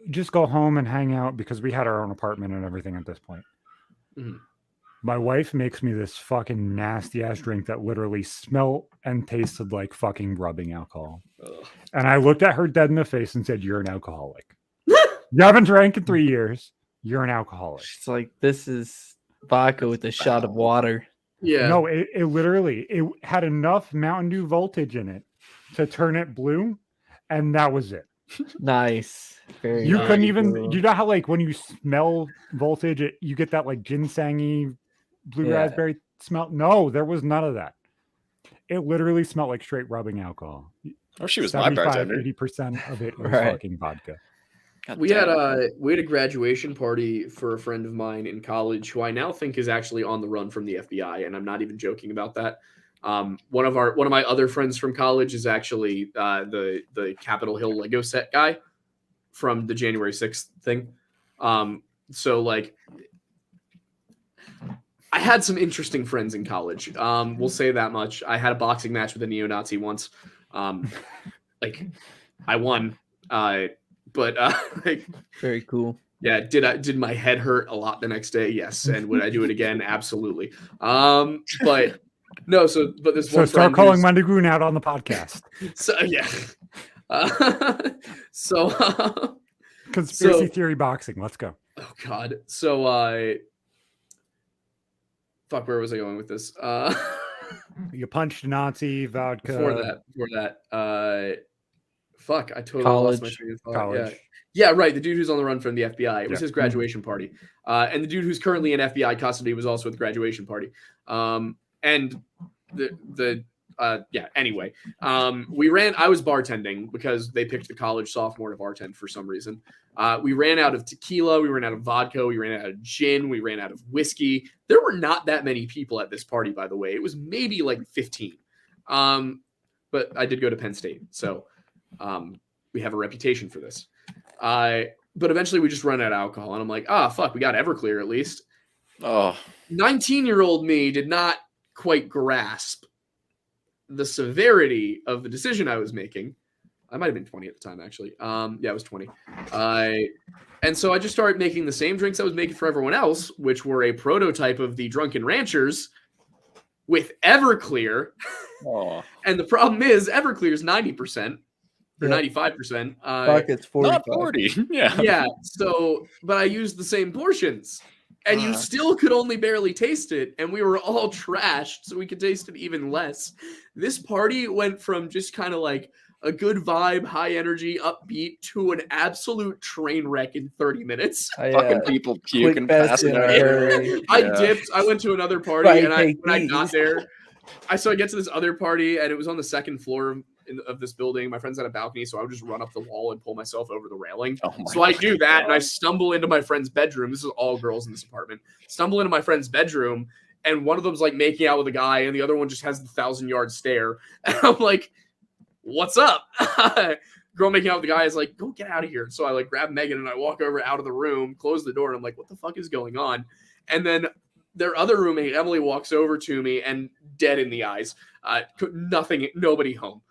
just go home and hang out, because we had our own apartment and everything at this point. My wife makes me this fucking nasty ass drink that literally smelled and tasted like fucking rubbing alcohol. And I looked at her dead in the face and said, "You're an alcoholic. You haven't drank in 3 years. You're an alcoholic." It's like, this is vodka with a shot of water. Yeah. No, it literally, it had enough Mountain Dew voltage in it to turn it blue, and that was it. Nice. Very you nice. couldn't even, you know how like when you smell voltage, you get that like ginseng-y blue raspberry smell? No, there was none of that. It literally smelled like straight rubbing alcohol. Oh, she was my bartender. 80% of it was fucking vodka. We had a graduation party for a friend of mine in college who I now think is actually on the run from the FBI, and I'm not even joking about that. One of my other friends from college is actually the Capitol Hill Lego set guy from the January 6th thing. So like, I had some interesting friends in college. We'll say that much. I had a boxing match with a neo-Nazi once. Like I won. But like, very cool. Yeah, did my head hurt a lot the next day? Yes. And would I do it again? Absolutely. But no, but this one. So start calling Mondegoon out on the podcast. So yeah. Conspiracy theory boxing. Let's go. Oh God. So fuck, where was I going with this? You punched a Nazi, vodka. Before that. Fuck, I totally College. lost my train of thought. Yeah, right. The dude who's on the run from the FBI. It was his graduation party. And the dude who's currently in FBI custody was also at the graduation party. And anyway. I was bartending because they picked the college sophomore to bartend for some reason. We ran out of tequila, we ran out of vodka, we ran out of gin, we ran out of whiskey. There were not that many people at this party, by the way. It was maybe like 15. But I did go to Penn State, so we have a reputation for this. But eventually we just run out of alcohol, and I'm like, fuck, we got Everclear at least. 19-year-old me did not quite grasp the severity of the decision I was making. I might have been 20 at the time, actually. Yeah, I was 20. And so I just started making the same drinks I was making for everyone else, which were a prototype of the Drunken Ranchers with Everclear. Oh. And the problem is Everclear is 90% or 95%. Fuck, it's 40. Not 40. Yeah. Yeah. So, but I used the same portions. And you still could only barely taste it. And we were all trashed, so we could taste it even less. This party went from just kind of like a good vibe, high energy, upbeat, to an absolute train wreck in 30 minutes. Fucking people puking fast. I dipped. I went to another party, and when I got there, I get to this other party, and it was on the second floor of this building. My friends had a balcony, so I would just run up the wall and pull myself over the railing. So I do that, and I stumble into my friend's bedroom. This is all girls in this apartment. Stumble into my friend's bedroom, and one of them's like making out with a guy, and the other one just has the 1,000-yard stare. And I'm like, what's up? Girl making out with the guy is like, go get out of here. So I like grab Megan and I walk over out of the room, close the door, and I'm like, what the fuck is going on? And then their other roommate, Emily, walks over to me and dead in the eyes, nobody home,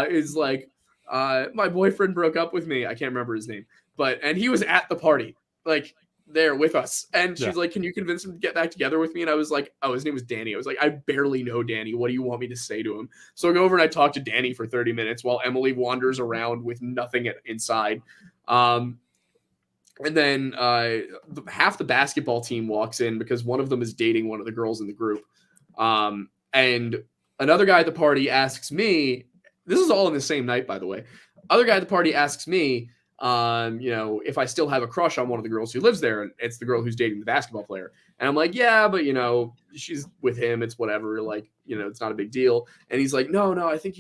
is like, my boyfriend broke up with me. I can't remember his name, and he was at the party, like there with us. And she's like, can you convince him to get back together with me? And I was like, oh, his name was Danny. I was like, I barely know Danny. What do you want me to say to him? So I go over and I talk to Danny for 30 minutes while Emily wanders around with nothing inside. And then half the basketball team walks in because one of them is dating one of the girls in the group. And another guy at the party asks me, this is all in the same night, by the way. Other guy at the party asks me, if I still have a crush on one of the girls who lives there, and it's the girl who's dating the basketball player. And I'm like, yeah, but she's with him. It's whatever. Like, it's not a big deal. And he's like, no, I think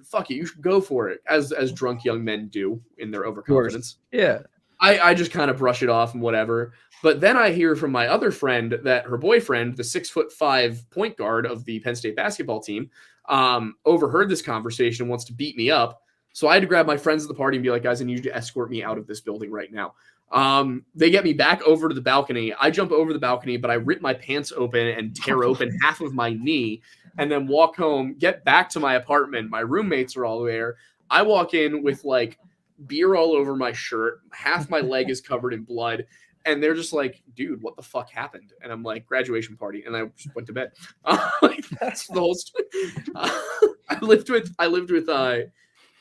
fuck it. You should go for it. As drunk young men do in their overconfidence. Yeah. I just kind of brush it off and whatever. But then I hear from my other friend that her boyfriend, the 6'5" point guard of the Penn State basketball team, overheard this conversation and wants to beat me up. So I had to grab my friends at the party and be like, guys, I need you to escort me out of this building right now. They get me back over to the balcony. I jump over the balcony, but I rip my pants open and tear open half of my knee and then walk home, get back to my apartment. My roommates are all there. I walk in with like beer all over my shirt. Half my leg is covered in blood. And they're just like, dude, what the fuck happened? And I'm like, graduation party. And I just went to bed. That's the whole story. I lived with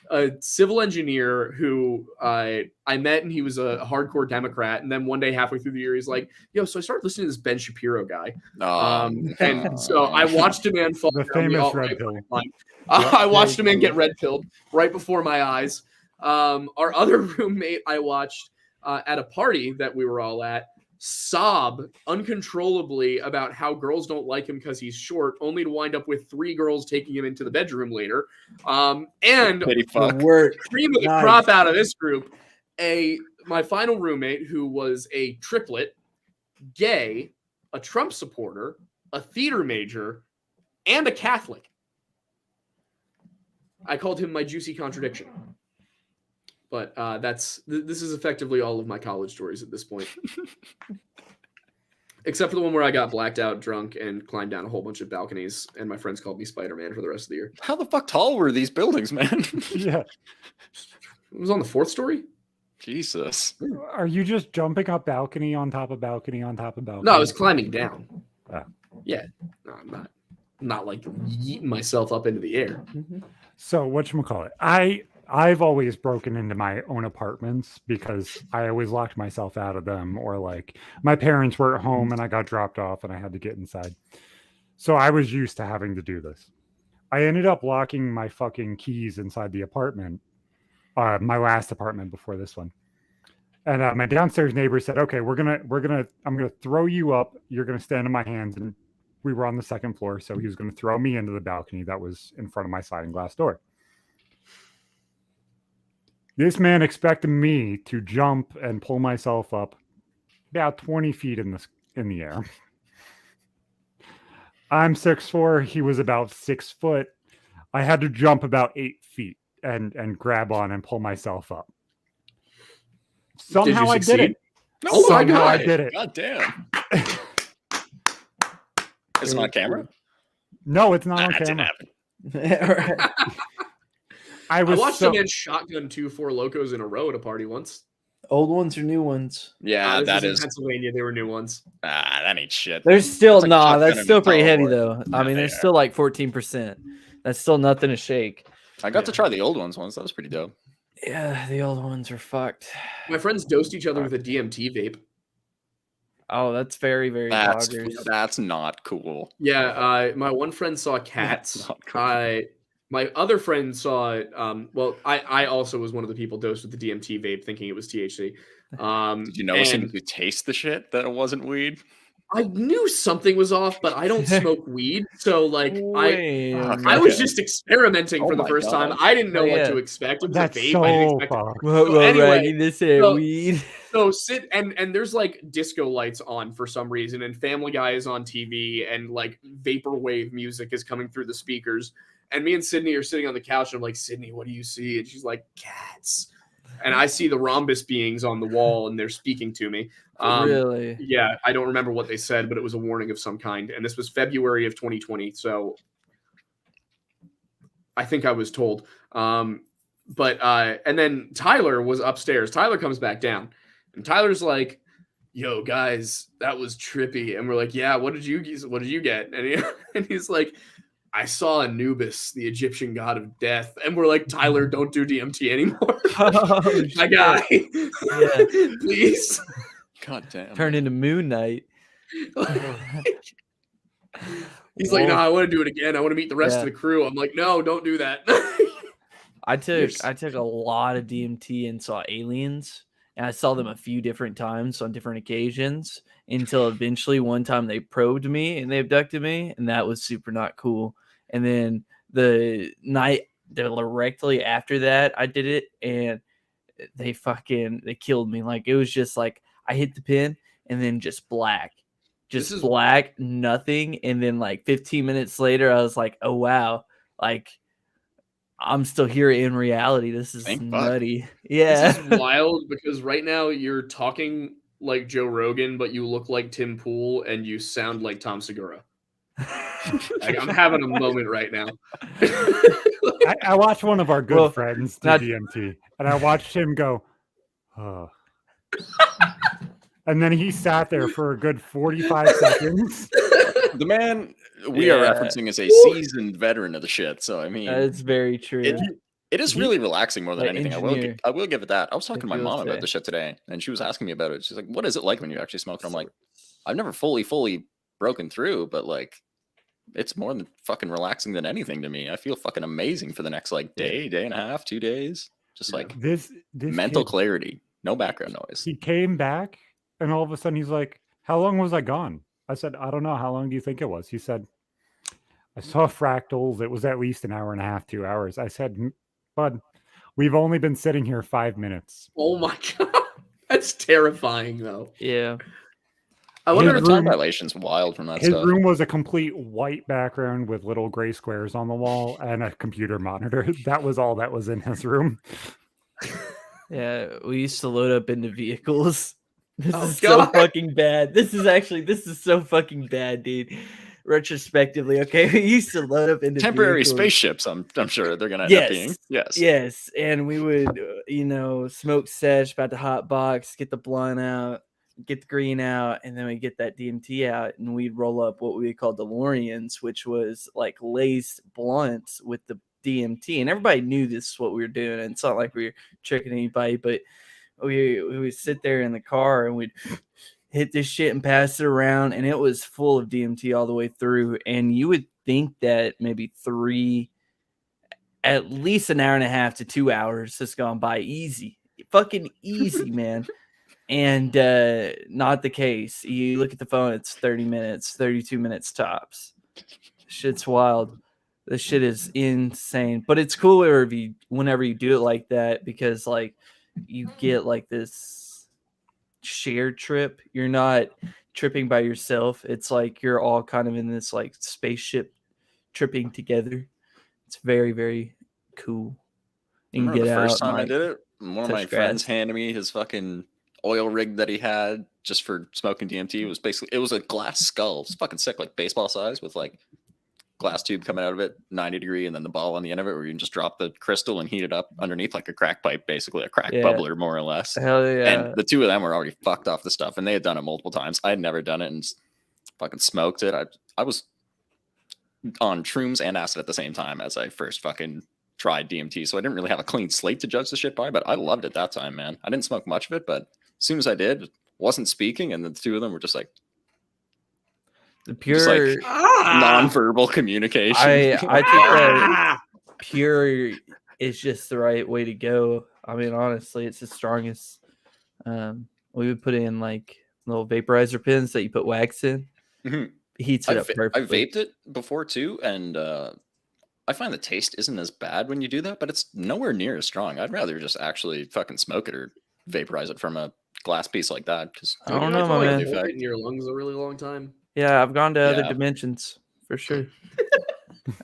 a civil engineer who I met, and he was a hardcore Democrat. And then one day halfway through the year, he's like, yo, so I started listening to this Ben Shapiro guy. And so I watched a man fall. The famous red pill. I watched a man get red pilled right before my eyes. Our other roommate I watched at a party that we were all at sob uncontrollably about how girls don't like him because he's short, only to wind up with 3 girls taking him into the bedroom later. And cream of the crop out of this group, my final roommate, who was a triplet, gay, a Trump supporter, a theater major, and a Catholic. I called him my juicy contradiction. But this is effectively all of my college stories at this point. Except for the one where I got blacked out drunk and climbed down a whole bunch of balconies, and my friends called me Spider-Man for the rest of the year. How the fuck tall were these buildings, man? Yeah. It was on the 4th story? Jesus. Are you just jumping up balcony on top of balcony on top of balcony? No, I was climbing down. Oh. Yeah. No, I'm not like yeeting myself up into the air. So whatchamacallit? I've always broken into my own apartments because I always locked myself out of them, or like my parents were at home and I got dropped off and I had to get inside. So I was used to having to do this. I ended up locking my fucking keys inside the apartment, my last apartment before this one. And my downstairs neighbor said, okay, I'm going to throw you up. You're going to stand in my hands. And we were on the 2nd floor. So he was going to throw me into the balcony that was in front of my sliding glass door. This man expected me to jump and pull myself up about 20 feet in the air. I'm 6'4". He was about 6 foot. I had to jump about 8 feet and grab on and pull myself up. Somehow I did it. Oh my God. I did it. God damn. Is it on camera? No, it's not on That didn't camera. happen. I watched a man shotgun 2 4 Locos in a row at a party once. Old ones or new ones? Yeah, this that is is in Pennsylvania. They were new ones. that ain't shit. There's still It's like that's shotgunning still a pretty tall heavy boy. though. I Yeah, mean, they there's are. still like 14%. That's still nothing to shake. I got to try the old ones once. That was pretty dope. Yeah, the old ones are fucked. My friends dosed each other with a DMT vape. Oh, that's very, very poggers. That's not cool. Yeah, my one friend saw cats. Not cool. My other friend saw I also was one of the people dosed with the DMT vape thinking it was THC. Did you know as soon as you taste the shit that it wasn't weed? I knew something was off, but I don't smoke weed, so like I was just experimenting for the first time. I didn't know what to expect. It was a vape. I didn't expect it. So anyway, this ain't weed. So sit and there's like disco lights on for some reason, and Family Guy is on TV, and like vaporwave music is coming through the speakers. And me and Sydney are sitting on the couch, and I'm like, Sydney, what do you see? And she's like, cats. And I see the rhombus beings on the wall, and they're speaking to me. Really? Yeah, I don't remember what they said, but it was a warning of some kind. And this was February of 2020, so I think I was told. And then Tyler was upstairs. Tyler comes back down, and Tyler's like, "Yo, guys, that was trippy." And we're like, "Yeah, what did you get?" And he's like, "I saw Anubis, the Egyptian god of death." And we're like, "Tyler, don't do DMT anymore." Oh, my guy. Yeah. Please. God damn. Turn into Moon Knight. He's like, "No, I want to do it again. I want to meet the rest of the crew." I'm like, "No, don't do that." I took a lot of DMT and saw aliens, and I saw them a few different times on different occasions until eventually one time they probed me and they abducted me, and that was super not cool. And then the night directly after that, I did it, and they killed me. Like, it was just like I hit the pin and then just black. Black, nothing. And then like 15 minutes later, I was like, oh wow, like I'm still here in reality. This is nutty. Yeah. This is wild because right now you're talking like Joe Rogan, but you look like Tim Pool and you sound like Tom Segura. Like, I'm having a moment right now. I watched one of our good friends do DMT, and I watched him go, oh. And then he sat there for a good 45 seconds. The man we are referencing is a seasoned veteran of the shit. So, I mean, that's very true. It is really relaxing more than anything. I will give it that. I was talking to my mom about this shit today, and she was asking me about it. She's like, what is it like when you actually smoke? And I'm like, I've never fully broken through, but like, it's more than fucking relaxing than anything to me. I feel fucking amazing for the next like day and a half, 2 days. Just like this mental clarity, no background noise. He came back, and all of a sudden he's like, how long was I gone? I said, I don't know. How long do you think it was? He said, I saw fractals. It was at least an hour and a half, 2 hours. I said, bud, we've only been sitting here 5 minutes. Oh my God. That's terrifying though. Yeah. I wonder if time dilation's wild from that stuff. His room was a complete white background with little gray squares on the wall and a computer monitor. That was all that was in his room. Yeah, we used to load up into vehicles. This is so fucking bad. This is so fucking bad, dude. Retrospectively, okay, we used to load up into temporary vehicles. Spaceships. I'm sure they're gonna end up being. Yes, and we would, smoke sesh, about the hot box, get the blunt out, get the green out, and then we get that DMT out, and we'd roll up what we called DeLoreans, which was like laced blunts with the DMT, and everybody knew this is what we were doing. And it's not like we were tricking anybody, but we would sit there in the car and we'd hit this shit and pass it around, and it was full of DMT all the way through. And you would think that maybe at least an hour and a half to 2 hours has gone by easy, fucking easy, man. And not the case. You look at the phone, it's 30 minutes, 32 minutes tops. Shit's wild. This shit is insane. But it's cooler whenever you do it like that, because like you get like this shared trip. You're not tripping by yourself. It's like you're all kind of in this like spaceship tripping together. It's very, very cool. You can get the first time I did it, one of my friends handed me his fucking oil rig that he had just for smoking DMT. It was a glass skull. It's fucking sick, like baseball size, with like glass tube coming out of it, 90 degree, and then the ball on the end of it, where you can just drop the crystal and heat it up underneath like a crack pipe, basically a crack bubbler, more or less. Hell yeah! And the two of them were already fucked off the stuff, and they had done it multiple times. I had never done it and fucking smoked it. I was on shrooms and acid at the same time as I first fucking tried DMT, so I didn't really have a clean slate to judge the shit by, but I loved it that time, man. I didn't smoke much of it, but as soon as I did, wasn't speaking, and the two of them were just like the pure just like non-verbal communication. I think that pure is just the right way to go. I mean, honestly, it's the strongest. We would put in like little vaporizer pins that you put wax in. Mm-hmm. Heats it up perfectly. I vaped it before too, and I find the taste isn't as bad when you do that, but it's nowhere near as strong. I'd rather just actually fucking smoke it or vaporize it from a glass piece like that. Because I don't know, my man. Hold it in your lungs a really long time. Yeah, I've gone to other dimensions for sure.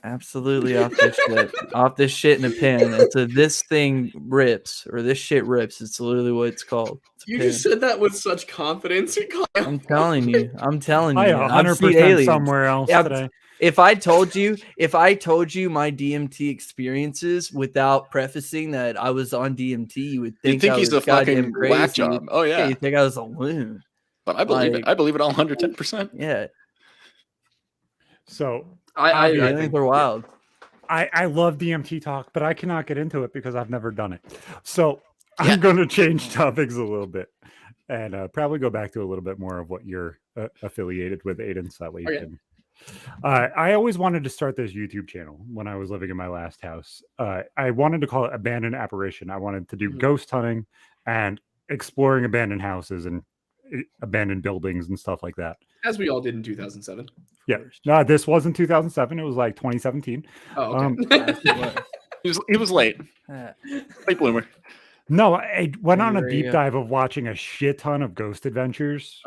Absolutely off this shit in a pen. And so this thing rips, or this shit rips. It's literally what it's called. You just said that with such confidence. I'm telling you. I 100% somewhere else today. If I told you my DMT experiences without prefacing that I was on DMT, you would think he's a fucking whack job. Oh yeah, you think I was a loon. But I believe it. I believe it all 110%. Yeah. So I think they're wild. I love DMT talk, but I cannot get into it because I've never done it. So I'm going to change topics a little bit and probably go back to a little bit more of what you're affiliated with, Aiden, so that way you can. I always wanted to start this YouTube channel when I was living in my last house. I wanted to call it Abandoned Apparition. I wanted to do ghost hunting and exploring abandoned houses and abandoned buildings and stuff like that. As we all did in 2007. Yeah. No, this wasn't 2007. It was like 2017. Oh, okay. He was late. Late bloomer. No, I went on a deep dive of watching a shit ton of Ghost Adventures.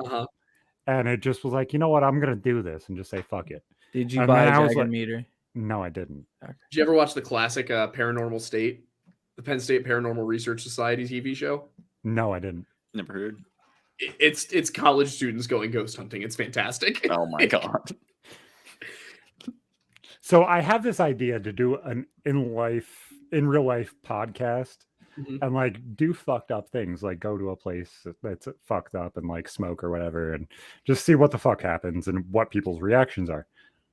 And it just was like, you know what? I'm going to do this and just say, fuck it. Did you buy a Dragon meter? No, I didn't. Okay. Did you ever watch the classic Paranormal State, the Penn State Paranormal Research Society TV show? No, I didn't. Never heard. It's college students going ghost hunting. It's fantastic. Oh my God. So I have this idea to do an in real life podcast and like do fucked up things, like go to a place that's fucked up and like smoke or whatever and just see what the fuck happens and what people's reactions are.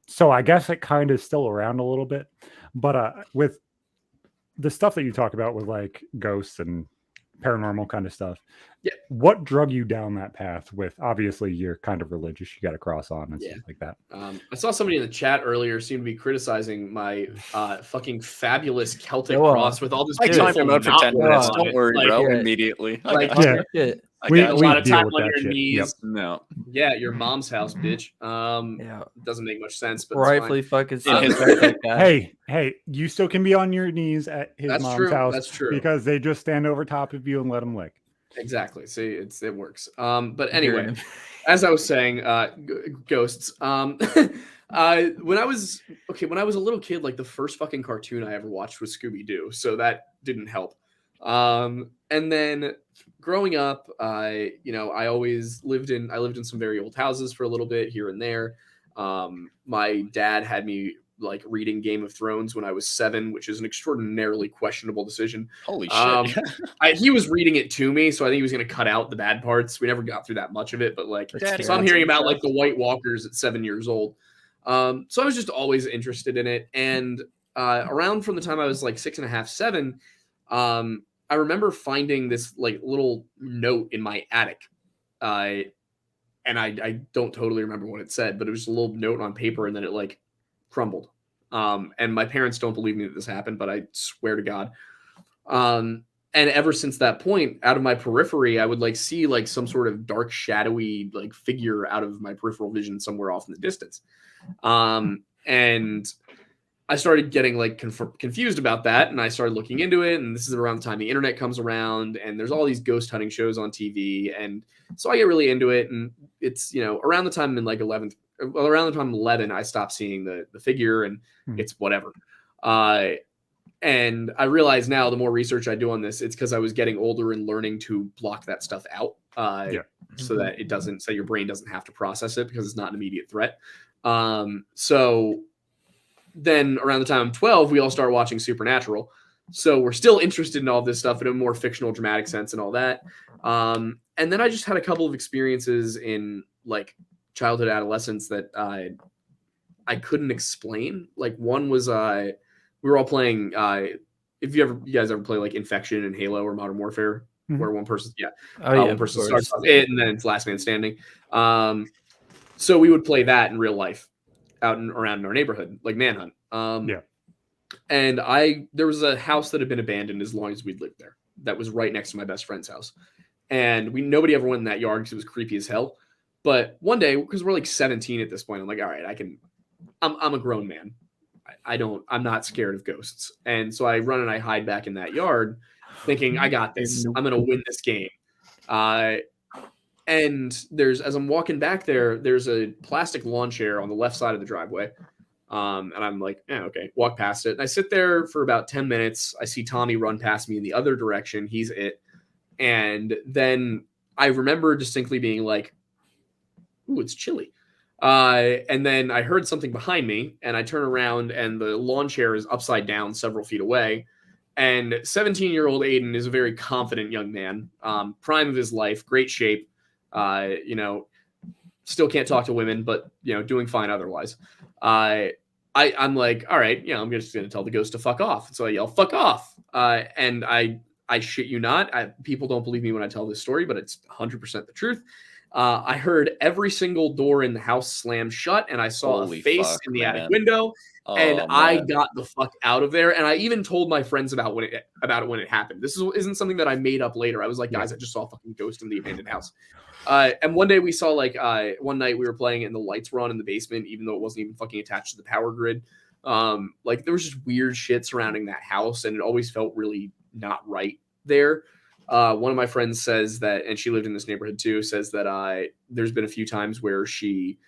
So I guess it kind of still around a little bit, but with the stuff that you talk about with like ghosts and paranormal kind of stuff, what drug you down that path with? Obviously you're kind of religious, you got a cross on and stuff like that. I saw somebody in the chat earlier seem to be criticizing my fucking fabulous Celtic cross with all this time him out for 10 minutes. Don't worry, bro. Immediately. We a lot of time with on your knees. Yep. No. Yeah, your mom's house, bitch. Doesn't make much sense, but rightfully fucking hey, you still can be on your knees at his mom's house. That's true. Because they just stand over top of you and let them lick. Exactly. See, it works. But anyway, as I was saying, ghosts. When I was a little kid, like the first fucking cartoon I ever watched was Scooby-Doo, so that didn't help. And then growing up, I lived in some very old houses for a little bit here and there. My dad had me like reading Game of Thrones when I was 7, which is an extraordinarily questionable decision. Holy shit. He was reading it to me, so I think he was going to cut out the bad parts. We never got through that much of it, but like, so I'm hearing about like the White Walkers at 7 years old. So I was just always interested in it. And around from the time I was like 6.5, 7, I remember finding this like little note in my attic. And I don't totally remember what it said, but it was a little note on paper and then it like crumbled. And my parents don't believe me that this happened, but I swear to God. And ever since that point, out of my periphery, I would like see like some sort of dark, shadowy like figure out of my peripheral vision somewhere off in the distance. And I started getting like confused about that, and I started looking into it. And this is around the time the internet comes around, and there's all these ghost hunting shows on TV, and so I get really into it. And it's around the time in like 11, I stopped seeing the figure, and it's whatever. And I realize now, the more research I do on this, it's because I was getting older and learning to block that stuff out, so that your brain doesn't have to process it because it's not an immediate threat. So then around the time I'm 12, we all start watching Supernatural. So we're still interested in all this stuff in a more fictional, dramatic sense and all that. And then I just had a couple of experiences in like childhood, adolescence that I couldn't explain. Like one was we were all playing. If you guys ever play like Infection and Halo or Modern Warfare, where one person, one person starts off it and then it's last man standing. So we would play that in real life out around our neighborhood, like Manhunt. And there was a house that had been abandoned as long as we'd lived there. That was right next to my best friend's house. And nobody ever went in that yard because it was creepy as hell. But one day, because we're like 17 at this point, I'm like, all right, I'm a grown man. I'm not scared of ghosts. And so I run and I hide back in that yard thinking, I got this. I'm going to win this game. And as I'm walking back there's a plastic lawn chair on the left side of the driveway. And I'm like, okay, walk past it. And I sit there for about 10 minutes. I see Tommy run past me in the other direction. He's it. And then I remember distinctly being like, ooh, it's chilly. And then I heard something behind me and I turn around and the lawn chair is upside down several feet away. And 17-year-old Aiden is a very confident young man, prime of his life, great shape, still can't talk to women, but, doing fine otherwise. I'm like, all right, I'm just going to tell the ghost to fuck off. So I yell, fuck off. And I shit you not. People don't believe me when I tell this story, but it's 100% the truth. I heard every single door in the house slam shut, and I saw a face in the attic window, and I got the fuck out of there. And I even told my friends about it when it happened. This isn't something that I made up later. I was like, guys, I just saw a fucking ghost in the abandoned house. And one day we saw one night we were playing and the lights were on in the basement, even though it wasn't even fucking attached to the power grid. There was just weird shit surrounding that house, and it always felt really not right there. One of my friends says that, and she lived in this neighborhood too, says that there's been a few times where she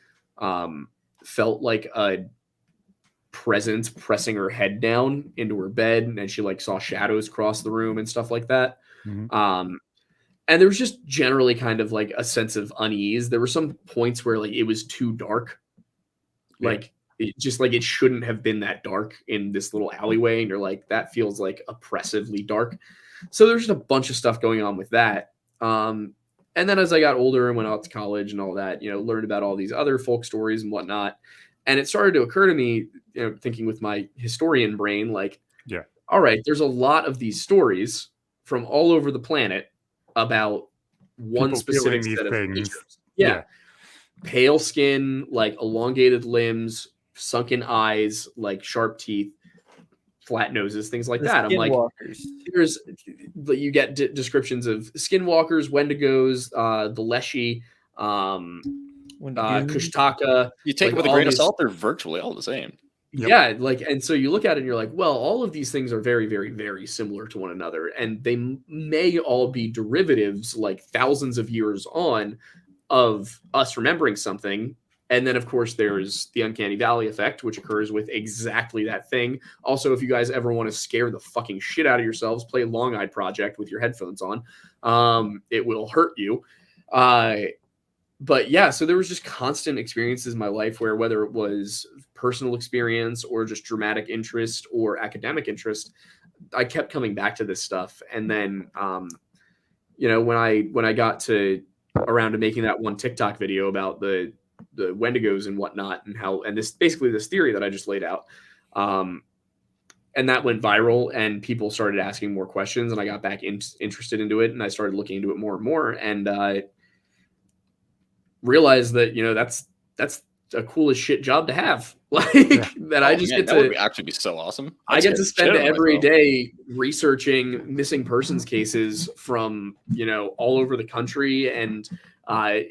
felt like a presence pressing her head down into her bed, and she saw shadows cross the room and stuff like that. Mm-hmm. And there was just generally kind of a sense of unease. There were some points where it was too dark. It shouldn't have been that dark in this little alleyway. And you're like, that feels oppressively dark. So there's just a bunch of stuff going on with that. And then as I got older and went out to college and all that, learned about all these other folk stories and whatnot. And it started to occur to me, thinking with my historian brain, all right, there's a lot of these stories from all over the planet about one People specific set of features. Yeah. Pale skin, elongated limbs, sunken eyes, sharp teeth, flat noses, things like that. I'm like, you get descriptions of skinwalkers, Wendigos, the Leshy, Kushtaka. You take it with a grain of salt, they're virtually all the same. Yep. Yeah, and so you look at it and you're like, well, all of these things are very, very, very similar to one another, and they may all be derivatives, thousands of years on, of us remembering something. And then, of course, there's the uncanny valley effect, which occurs with exactly that thing. Also, if you guys ever want to scare the fucking shit out of yourselves, play Long Eyed Project with your headphones on. It will hurt you. But yeah, so there was just constant experiences in my life where, whether it was personal experience or just dramatic interest or academic interest, I kept coming back to this stuff. And then, when I got around to making that one TikTok video about the Wendigos and whatnot, and this theory that I just laid out, and that went viral, and people started asking more questions, and I got back interested into it, and I started looking into it more and more, and realized that that's a cool as shit job to have. That I just get to would actually be so awesome. I get to spend every day researching missing persons cases from all over the country, and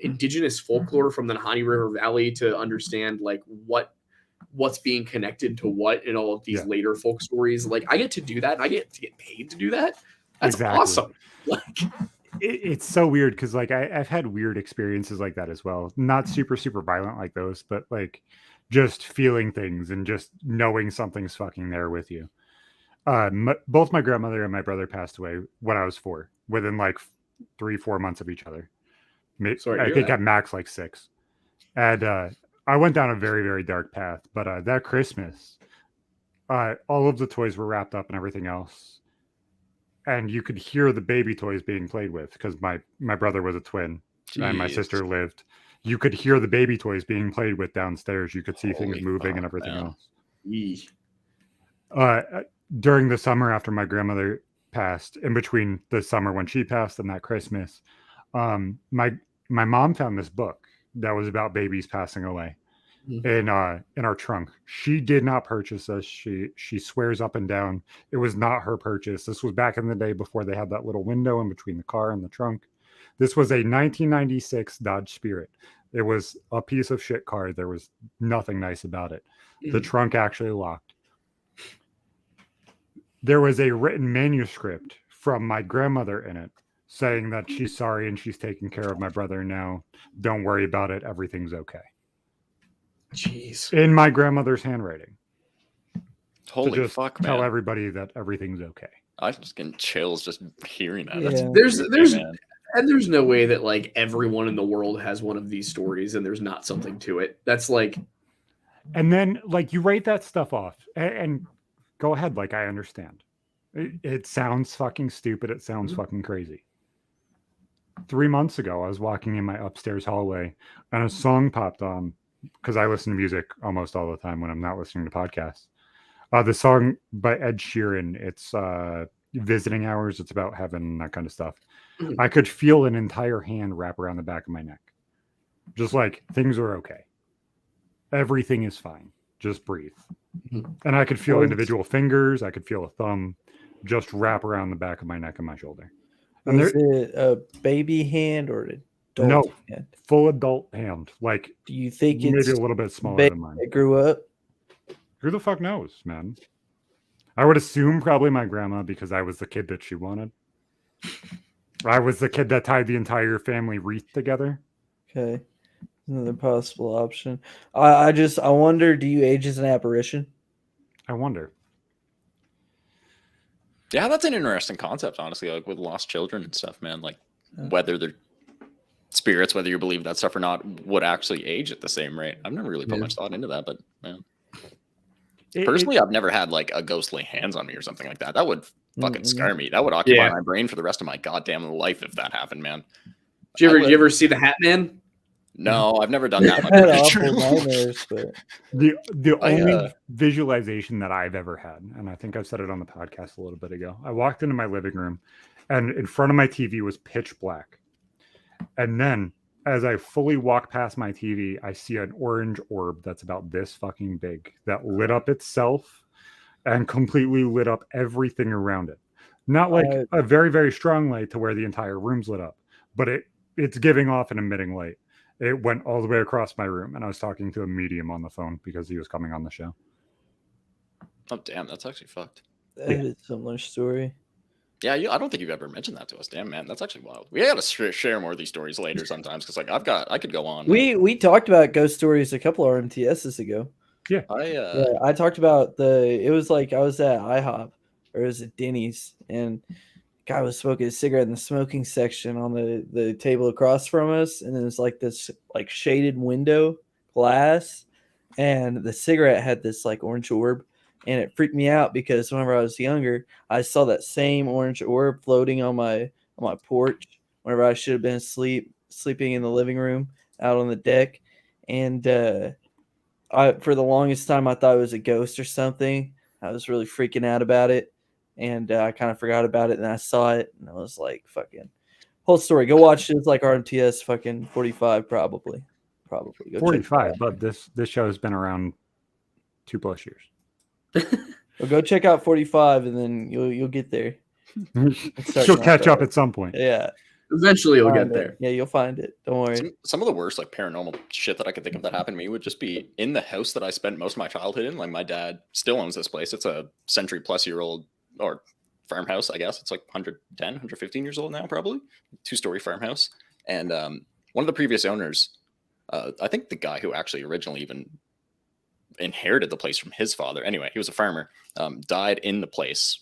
indigenous folklore from the Nahanni River Valley to understand what's being connected to what in all of these later folk stories. I get to do that, and I get to get paid to do that. That's awesome. It's so weird because I've had weird experiences like that as well. Not super, super violent like those, but just feeling things and just knowing something's fucking there with you. Both my grandmother and my brother passed away when I was 4, within 3-4 months of each other. I think at max 6. And I went down a very, very dark path. But that Christmas, all of the toys were wrapped up and everything else. And you could hear the baby toys being played with because my brother was a twin and my sister lived. You could hear the baby toys being played with downstairs. You could see things moving and everything else. During the summer after my grandmother passed, in between the summer when she passed and that Christmas, my mom found this book that was about babies passing away in our trunk. She did not purchase this. She swears up and down it was not her purchase. This was back in the day before they had that little window in between the car and the trunk. This was a 1996 Dodge Spirit. It was a piece of shit car. There was nothing nice about it. The trunk actually locked. There was a written manuscript from my grandmother in it saying that she's sorry and she's taking care of my brother now. Don't worry about it. Everything's okay. Jeez. In my grandmother's handwriting. Holy just fuck, man. Tell everybody that everything's okay. I was just getting chills just hearing that. Yeah. There's no way that like everyone in the world has one of these stories and there's not something to it. That's like, and then like you write that stuff off and go ahead. Like I understand. It sounds fucking stupid. It sounds fucking crazy. 3 months ago, I was walking in my upstairs hallway and a song popped on because I listen to music almost all the time when I'm not listening to podcasts. The song by Ed Sheeran, it's Visiting Hours. It's about heaven and that kind of stuff. I could feel an entire hand wrap around the back of my neck. Just like things are okay. Everything is fine. Just breathe. And I could feel individual fingers. I could feel a thumb just wrap around the back of my neck and my shoulder. And is it a baby hand or an adult hand? Full adult hand. Like, do you think maybe it's a little bit smaller than mine? It grew up. Who the fuck knows, man? I would assume probably my grandma because I was the kid that she wanted. I was the kid that tied the entire family wreath together. Okay, another possible option. I wonder. Do you age as an apparition? I wonder. Yeah, that's an interesting concept, honestly, like with lost children and stuff, man. Like whether they're spirits, whether you believe that stuff or not, would actually age at the same rate. I've never really put much thought into that, but man. Personally, I've never had like a ghost lay hands on me or something like that. That would fucking scare me. That would occupy my brain for the rest of my goddamn life if that happened, man. Did you ever see the Hat Man? No, I've never done that much. The only visualization that I've ever had, and I think I've said it on the podcast a little bit ago, I walked into my living room and in front of my TV was pitch black. And then as I fully walk past my TV, I see an orange orb that's about this fucking big that lit up itself and completely lit up everything around it. Not like a very, very strong light to where the entire room's lit up, but it's giving off an emitting light. It went all the way across my room, and I was talking to a medium on the phone because he was coming on the show. Oh, damn, that's actually fucked. That is a similar story. Yeah, I don't think you've ever mentioned that to us. Damn, man, that's actually wild. We gotta share more of these stories later sometimes because, like, I could go on. We talked about ghost stories a couple of RMTSs ago. Yeah, I talked about it was like I was at IHOP or it was at Denny's, and guy was smoking a cigarette in the smoking section on the table across from us, and it was like this like shaded window glass, and the cigarette had this like orange orb. And it freaked me out because whenever I was younger, I saw that same orange orb floating on my porch whenever I should have been sleeping in the living room out on the deck. And for the longest time, I thought it was a ghost or something. I was really freaking out about it. And I kind of forgot about it. And I saw it. And I was like, fucking whole story. Go watch it. It's like RMTS fucking 45 probably. Go 45, but this show has been around 2+ years. Well, go check out 45 and then you'll get there. She'll catch up at some point. Yeah. Eventually you'll get there. Yeah, you'll find it. Don't worry. Some of the worst like paranormal shit that I could think of that happened to me would just be in the house that I spent most of my childhood in. Like my dad still owns this place. It's a century-plus-year-old or farmhouse, I guess. It's like 110, 115 years old now, probably. 2-story farmhouse. And one of the previous owners, I think the guy who actually originally even inherited the place from his father. Anyway, he was a farmer, died in the place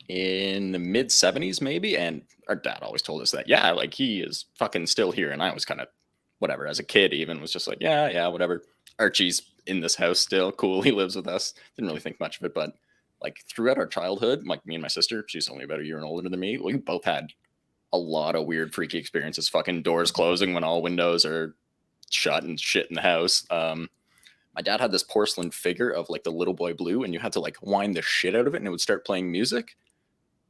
in the mid 70s maybe. And our dad always told us that, yeah, like he is fucking still here. And I was kind of whatever as a kid, even was just like, yeah, whatever. Archie's in this house still. Cool, he lives with us. Didn't really think much of it, but like throughout our childhood, like me and my sister, she's only about a year older than me. We both had a lot of weird, freaky experiences. Fucking doors closing when all windows are shut and shit in the house. My dad had this porcelain figure of like the little boy blue, and you had to like wind the shit out of it, and it would start playing music.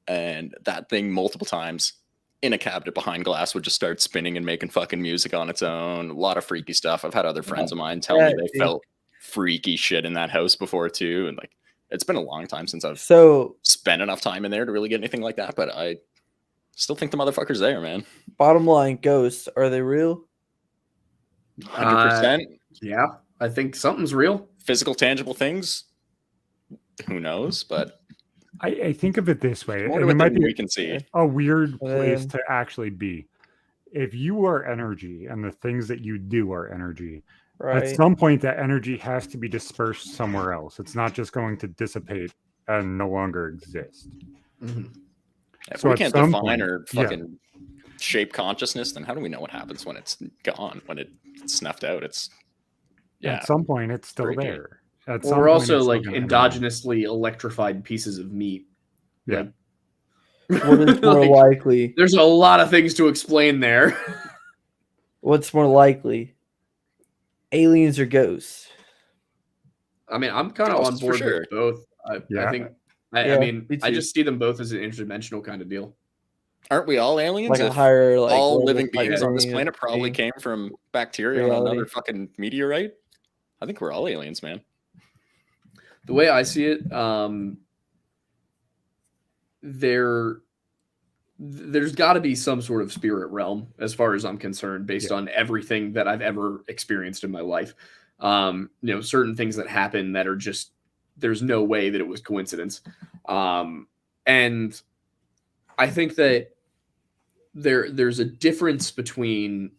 And that thing multiple times in a cabinet behind glass would just start spinning and making fucking music on its own. A lot of freaky stuff. I've had other friends of mine tell me they felt freaky shit in that house before too. And like, it's been a long time since I've spent enough time in there to really get anything like that. But I still think the motherfucker's there, man. Bottom line, ghosts, are they real? 100%. Yeah, I think something's real. Physical, tangible things. Who knows? But I think of it this way, and it might be we can see a weird place to actually be. If you are energy and the things that you do are energy, at some point that energy has to be dispersed somewhere else. It's not just going to dissipate and no longer exist. Mm-hmm. If we can't define or fucking shape consciousness, then how do we know what happens when it's gone, when it's snuffed out? It's at some point it's still there. We're also like endogenously electrified pieces of meat. Yeah. What is more likely? There's a lot of things to explain there. What's more likely? Aliens or ghosts? I mean, I'm kind of on board with both. I think. I mean, I just see them both as an interdimensional kind of deal. Aren't we all aliens? Like a higher, like all living beings on this planet probably came from bacteria on another fucking meteorite. I think we're all aliens, man. The way I see it, there's got to be some sort of spirit realm, as far as I'm concerned, based on everything that I've ever experienced in my life. Certain things that happen that are just, there's no way that it was coincidence. And I think that there's a difference between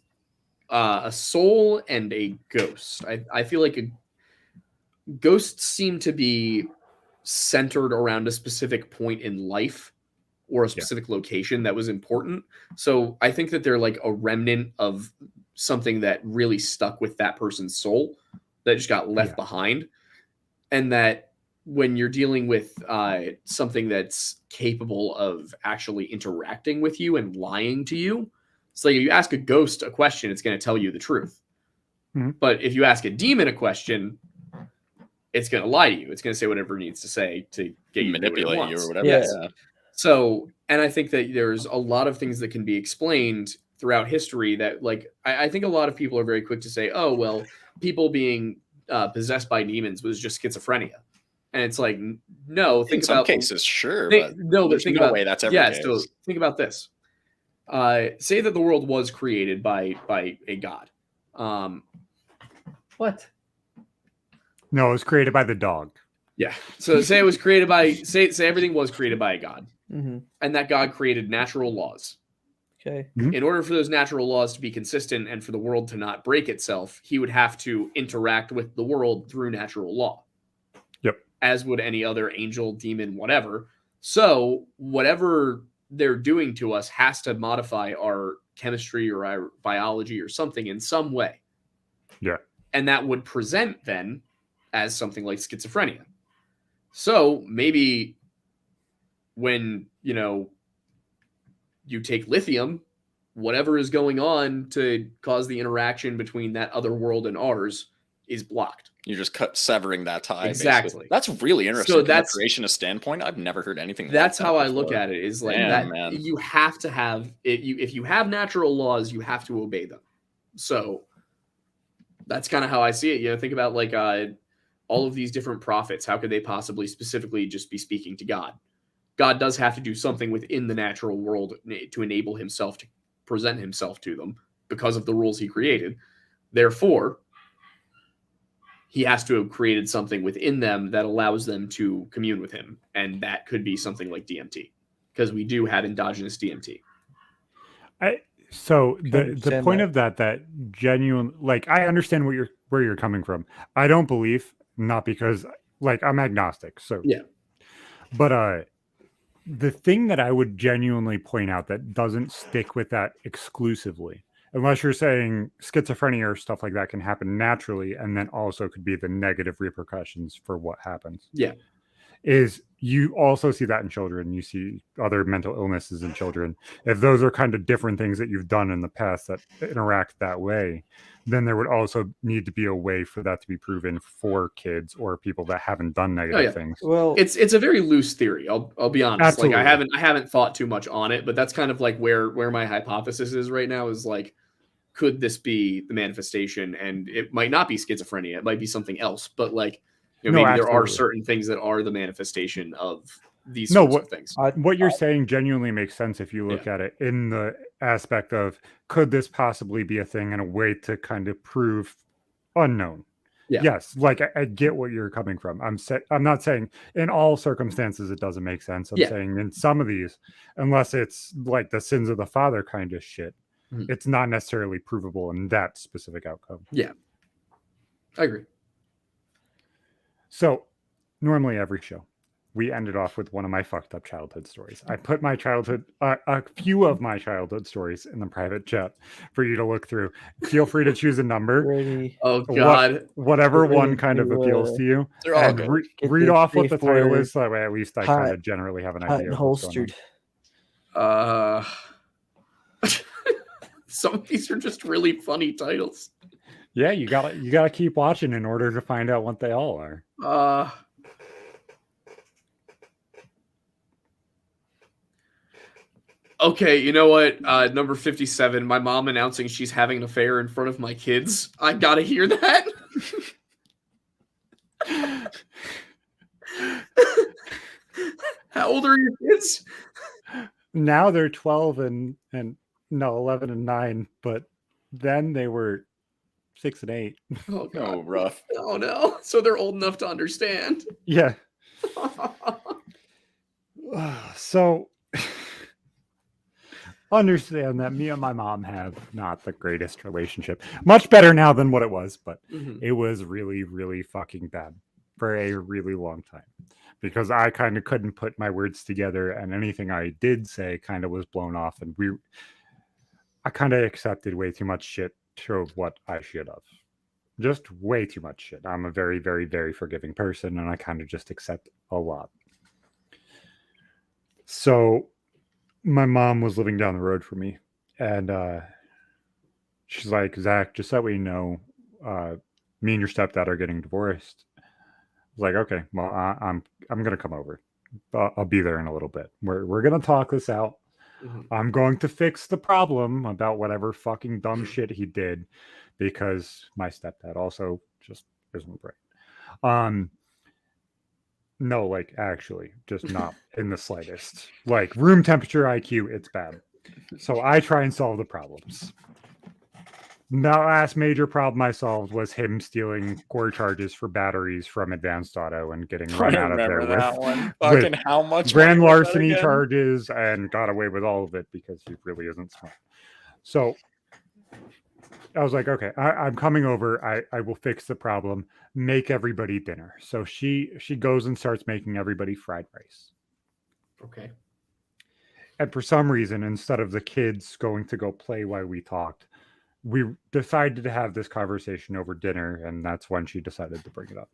a soul and a ghost. I feel like ghosts seem to be centered around a specific point in life or a specific location that was important. So I think that they're like a remnant of something that really stuck with that person's soul that just got left behind. And that when you're dealing with something that's capable of actually interacting with you and lying to you, it's like if you ask a ghost a question, it's going to tell you the truth. Mm-hmm. But if you ask a demon a question, it's going to lie to you. It's going to say whatever it needs to say to get you manipulate you or whatever. Yes. Yeah. So, and I think that there's a lot of things that can be explained throughout history that, like, I think a lot of people are very quick to say, oh, well, people being possessed by demons was just schizophrenia. And it's like, no, think about some cases, sure. But think about way that's every case. So think about this. Say that the world was created by a god. What? No, it was created by the dog. Yeah. So say it was created by say everything was created by a god, and that god created natural laws. Okay. Mm-hmm. In order for those natural laws to be consistent and for the world to not break itself, he would have to interact with the world through natural law. Yep. As would any other angel, demon, whatever. So whatever they're doing to us has to modify our chemistry or our biology or something in some way. Yeah. And that would present then as something like schizophrenia. So maybe when, you take lithium, whatever is going on to cause the interaction between that other world and ours is blocked. You're just severing that tie. Exactly. Basically. That's really interesting. So that's from a creationist standpoint. I've never heard anything. That's how I look at it. Is like man. You have to have it. If you have natural laws, you have to obey them. So that's kind of how I see it. Think about like all of these different prophets. How could they possibly specifically just be speaking to God? God does have to do something within the natural world to enable himself to present himself to them because of the rules he created. Therefore, he has to have created something within them that allows them to commune with him. And that could be something like DMT, because we do have endogenous DMT. So the point of that genuine, like, I understand where you're coming from. I don't believe, not because like I'm agnostic. So yeah, but the thing that I would genuinely point out that doesn't stick with that exclusively unless you're saying schizophrenia or stuff like that can happen naturally, and then also could be the negative repercussions for what happens. Yeah. Is you also see that in children. You see other mental illnesses in children. If those are kind of different things that you've done in the past that interact that way, then there would also need to be a way for that to be proven for kids or people that haven't done negative things. Well, it's a very loose theory. I'll be honest. Absolutely. Like I haven't thought too much on it, but that's kind of like where my hypothesis is right now is like, could this be the manifestation? And it might not be schizophrenia. It might be something else, but like, you know, maybe there are certain things that are the manifestation of these sorts of things. What you're saying genuinely makes sense if you look at it in the aspect of, could this possibly be a thing and a way to kind of prove unknown? Yeah. Yes, like I get what you're coming from. I'm not saying in all circumstances it doesn't make sense. I'm saying in some of these, unless it's like the sins of the father kind of shit, it's not necessarily provable in that specific outcome. Yeah, I agree. So normally every show, we ended off with one of my fucked up childhood stories. I put my childhood, a few of my childhood stories in the private chat for you to look through. Feel free to choose a number. Oh God, whatever one kind of appeals to you. They're all and read off what the title is, so that way at least I kind of generally have an idea. Holstered. Some of these are just really funny titles. Yeah, you gotta keep watching in order to find out what they all are. Okay, you know what? Number 57, my mom announcing she's having an affair in front of my kids. I gotta hear that. How old are your kids? Now they're 12 and 11 and 9, but then they were 6 and 8. Oh God, oh, rough. Oh no! So they're old enough to understand. Yeah. So understand that me and my mom have not the greatest relationship. Much better now than what it was, but it was really, really fucking bad for a really long time because I kind of couldn't put my words together, and anything I did say kind of was blown off, and I kind of accepted way too much shit to what I should have. Just way too much shit. I'm a very, very, very forgiving person, and I kind of just accept a lot. So my mom was living down the road from me, and she's like, Zach, just that we know, me and your stepdad are getting divorced. I was like, okay, well, I'm gonna come over. I'll be there in a little bit. We're gonna talk this out. I'm going to fix the problem about whatever fucking dumb shit he did, because my stepdad also just isn't right. No, like actually, just not in the slightest. Like room temperature IQ, it's bad. So I try and solve the problems. The last major problem I solved was him stealing core charges for batteries from Advanced Auto and getting run out of there with how much grand larceny charges, and got away with all of it because he really isn't smart. So I was like, okay, I'm coming over. I will fix the problem. Make everybody dinner. So she goes and starts making everybody fried rice. Okay. And for some reason, instead of the kids going to go play while we talked, we decided to have this conversation over dinner, and that's when she decided to bring it up.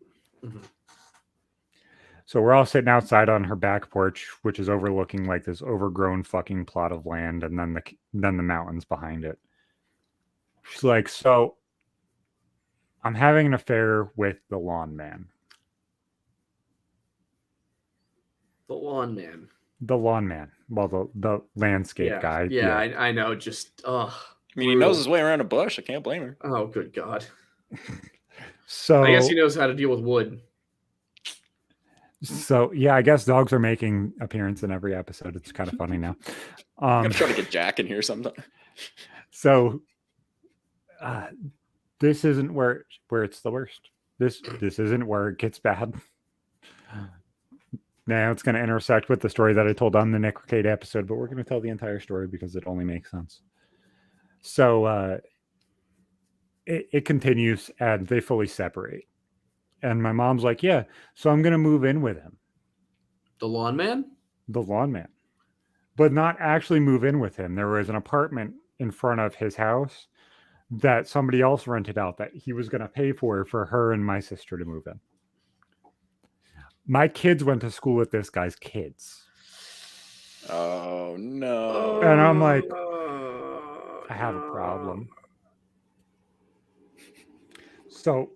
So we're all sitting outside on her back porch, which is overlooking like this overgrown fucking plot of land, and then the mountains behind it. She's like, so I'm having an affair with the lawn man. The lawn man. The lawn man. Well, the landscape guy. Yeah, I know. Just, I mean, he knows his way around a bush. I can't blame her. Oh, good God. So I guess he knows how to deal with wood. So yeah, I guess dogs are making appearance in every episode. It's kind of funny now. I'm trying to get Jack in here sometime. So this isn't where it's the worst. This isn't where it gets bad. Now it's going to intersect with the story that I told on the Nick Ricade episode, but we're going to tell the entire story because it only makes sense. So it continues, and they fully separate. And my mom's like, yeah, so I'm going to move in with him. The lawn man? The lawn man. But not actually move in with him. There was an apartment in front of his house that somebody else rented out that he was going to pay for her and my sister to move in. My kids went to school with this guy's kids. Oh no. And I'm like, I have a problem. So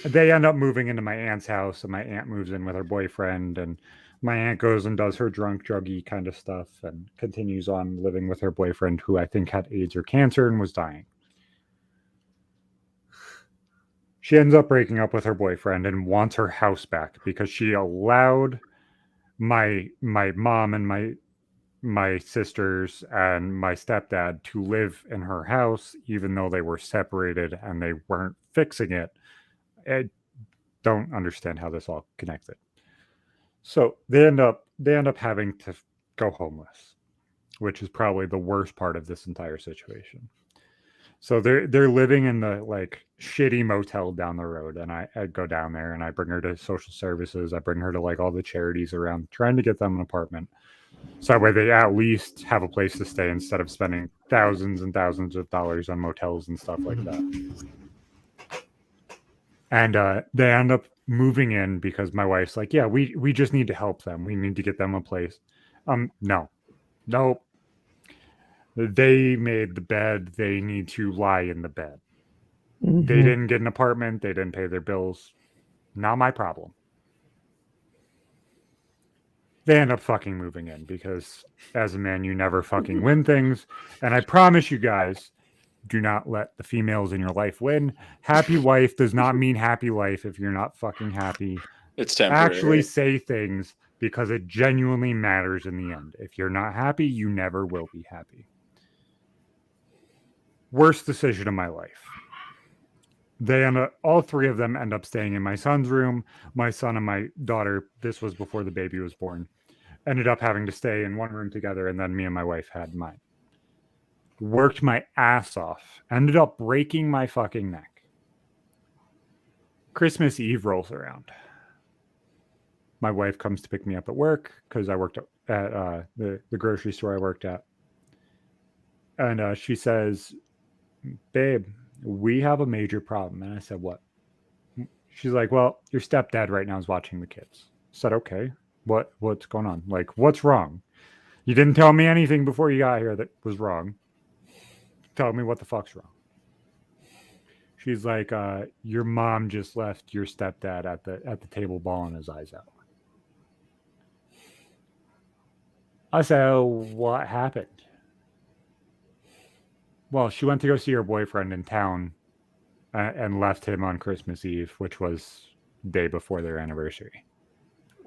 they end up moving into my aunt's house, and my aunt moves in with her boyfriend, and my aunt goes and does her drunk, druggy kind of stuff and continues on living with her boyfriend, who I think had AIDS or cancer and was dying. She ends up breaking up with her boyfriend and wants her house back because she allowed my mom and my sisters and my stepdad to live in her house, even though they were separated and they weren't fixing it. I don't understand how this all connected. So they end up having to go homeless, which is probably the worst part of this entire situation. So they're living in the like shitty motel down the road, and I go down there and I bring her to social services. I bring her to like all the charities around, trying to get them an apartment, so that way they at least have a place to stay instead of spending thousands and thousands of dollars on motels and stuff like that. And they end up moving in because my wife's like, yeah, we just need to help them. We need to get them a place. Nope. They made the bed. They need to lie in the bed. Mm-hmm. They didn't get an apartment. They didn't pay their bills. Not my problem. They end up fucking moving in because as a man, you never fucking win things. And I promise you guys, do not let the females in your life win. Happy wife does not mean happy life if you're not fucking happy. It's temporary. Actually say things because it genuinely matters in the end. If you're not happy, you never will be happy. Worst decision of my life. All three of them end up staying in my son's room. My son and my daughter, this was before the baby was born, ended up having to stay in one room together, and then me and my wife had mine. Worked my ass off. Ended up breaking my fucking neck. Christmas Eve rolls around. My wife comes to pick me up at work because I worked at the grocery store I worked at. And she says, babe, we have a major problem. And I said, what? She's like, well, your stepdad right now is watching the kids. I said, okay, what's going on? Like, what's wrong? You didn't tell me anything before you got here that was wrong. Tell me what the fuck's wrong. She's like, your mom just left your stepdad at the table bawling his eyes out. I said, oh, what happened? Well, she went to go see her boyfriend in town and left him on Christmas Eve, which was the day before their anniversary.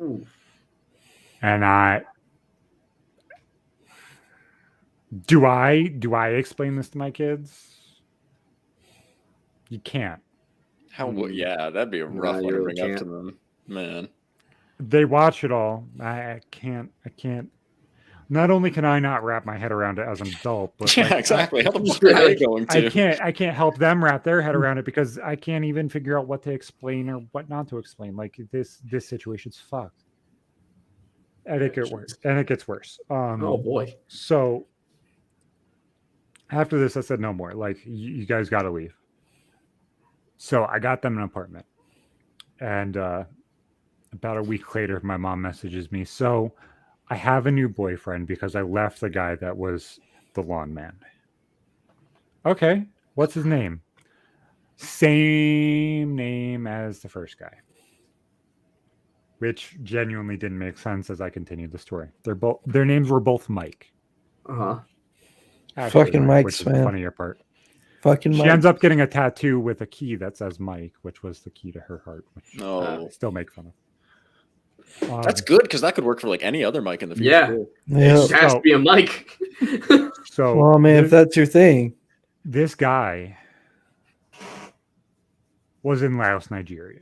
Ooh. And do I explain this to my kids? You can't. Yeah, that'd be a rough one to bring up to them, man. They watch it all. I can't. Not only can I not wrap my head around it as an adult, but yeah, exactly. How the fuck are they going to? I can't help them wrap their head around it because I can't even figure out what to explain or what not to explain. Like this situation's fucked. And it gets worse. Oh boy. So after this, I said no more. Like you guys got to leave. So I got them an apartment, and about a week later, my mom messages me. So I have a new boyfriend because I left the guy that was the lawn man. Okay, what's his name? Same name as the first guy. Which genuinely didn't make sense as I continued the story. Their names were both Mike. Uh-huh. Fucking Mike, which is the funnier part. Fucking Mike. She ends up getting a tattoo with a key that says Mike, which was the key to her heart, which I still make fun of. That's good because that could work for like any other mic in the future. Yeah. It has to be a mic. Well, man, if that's your thing. This guy was in Laos, Nigeria.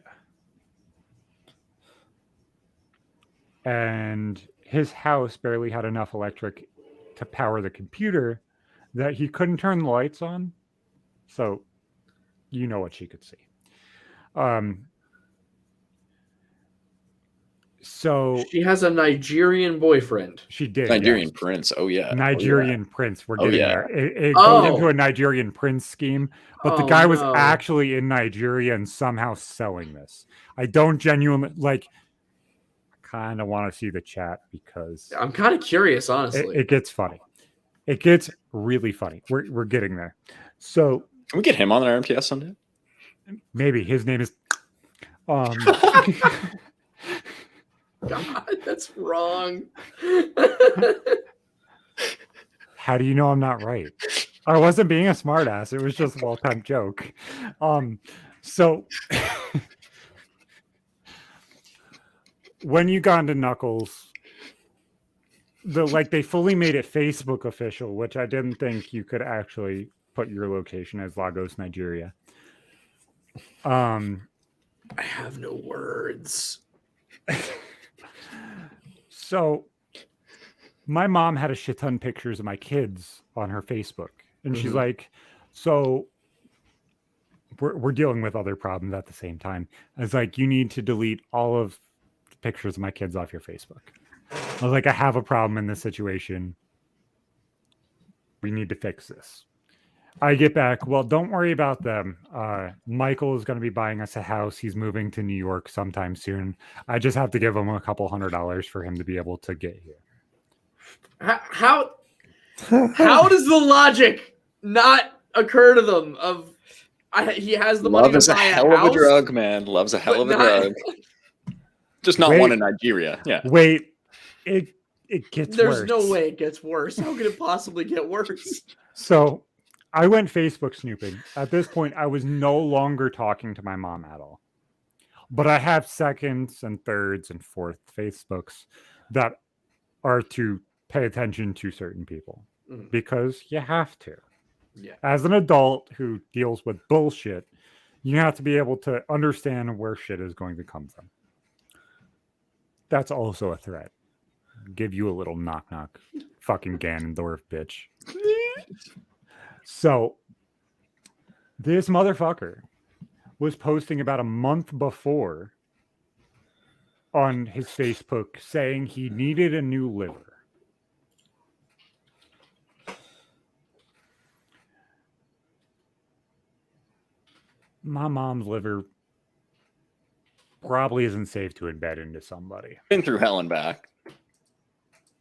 And his house barely had enough electric to power the computer that he couldn't turn the lights on. So you know what she could see. So she has a Nigerian boyfriend. She did. Nigerian prince. Oh yeah. Nigerian prince. We're getting there. It Oh. goes into a Nigerian prince scheme, but the guy was actually in Nigeria and somehow selling this. I don't genuinely like. Kind of want to see the chat because I'm kind of curious, honestly. It gets funny. It gets really funny. We're getting there. So can we get him on an RMTS someday? Maybe his name is. God, that's wrong. How do you know I'm not right? I wasn't being a smartass. It was just a well-timed joke. So when you got into Knuckles, they fully made it Facebook official, which I didn't think you could actually put your location as Lagos, Nigeria. I have no words. So my mom had a shit ton of pictures of my kids on her Facebook, and she's like, so we're dealing with other problems at the same time. I was like, you need to delete all of the pictures of my kids off your Facebook. I was like, I have a problem in this situation. We need to fix this. I get back. Well, don't worry about them. Michael is going to be buying us a house. He's moving to New York sometime soon. I just have to give him a couple $100 for him to be able to get here. How does the logic not occur to them? He has the money to buy a house. Love is a hell of a drug, man. Love's a hell of a drug. Just not one in Nigeria. Yeah. Wait, it gets worse. There's no way it gets worse. How could it possibly get worse? So I went Facebook snooping. At this point, I was no longer talking to my mom at all. But I have seconds and thirds and fourth Facebooks that are to pay attention to certain people because you have to. Yeah. As an adult who deals with bullshit, you have to be able to understand where shit is going to come from. That's also a threat. Give you a little knock-knock. Fucking Ganondorf, bitch. So, this motherfucker was posting about a month before on his Facebook saying he needed a new liver. My mom's liver probably isn't safe to embed into somebody. Been through hell and back.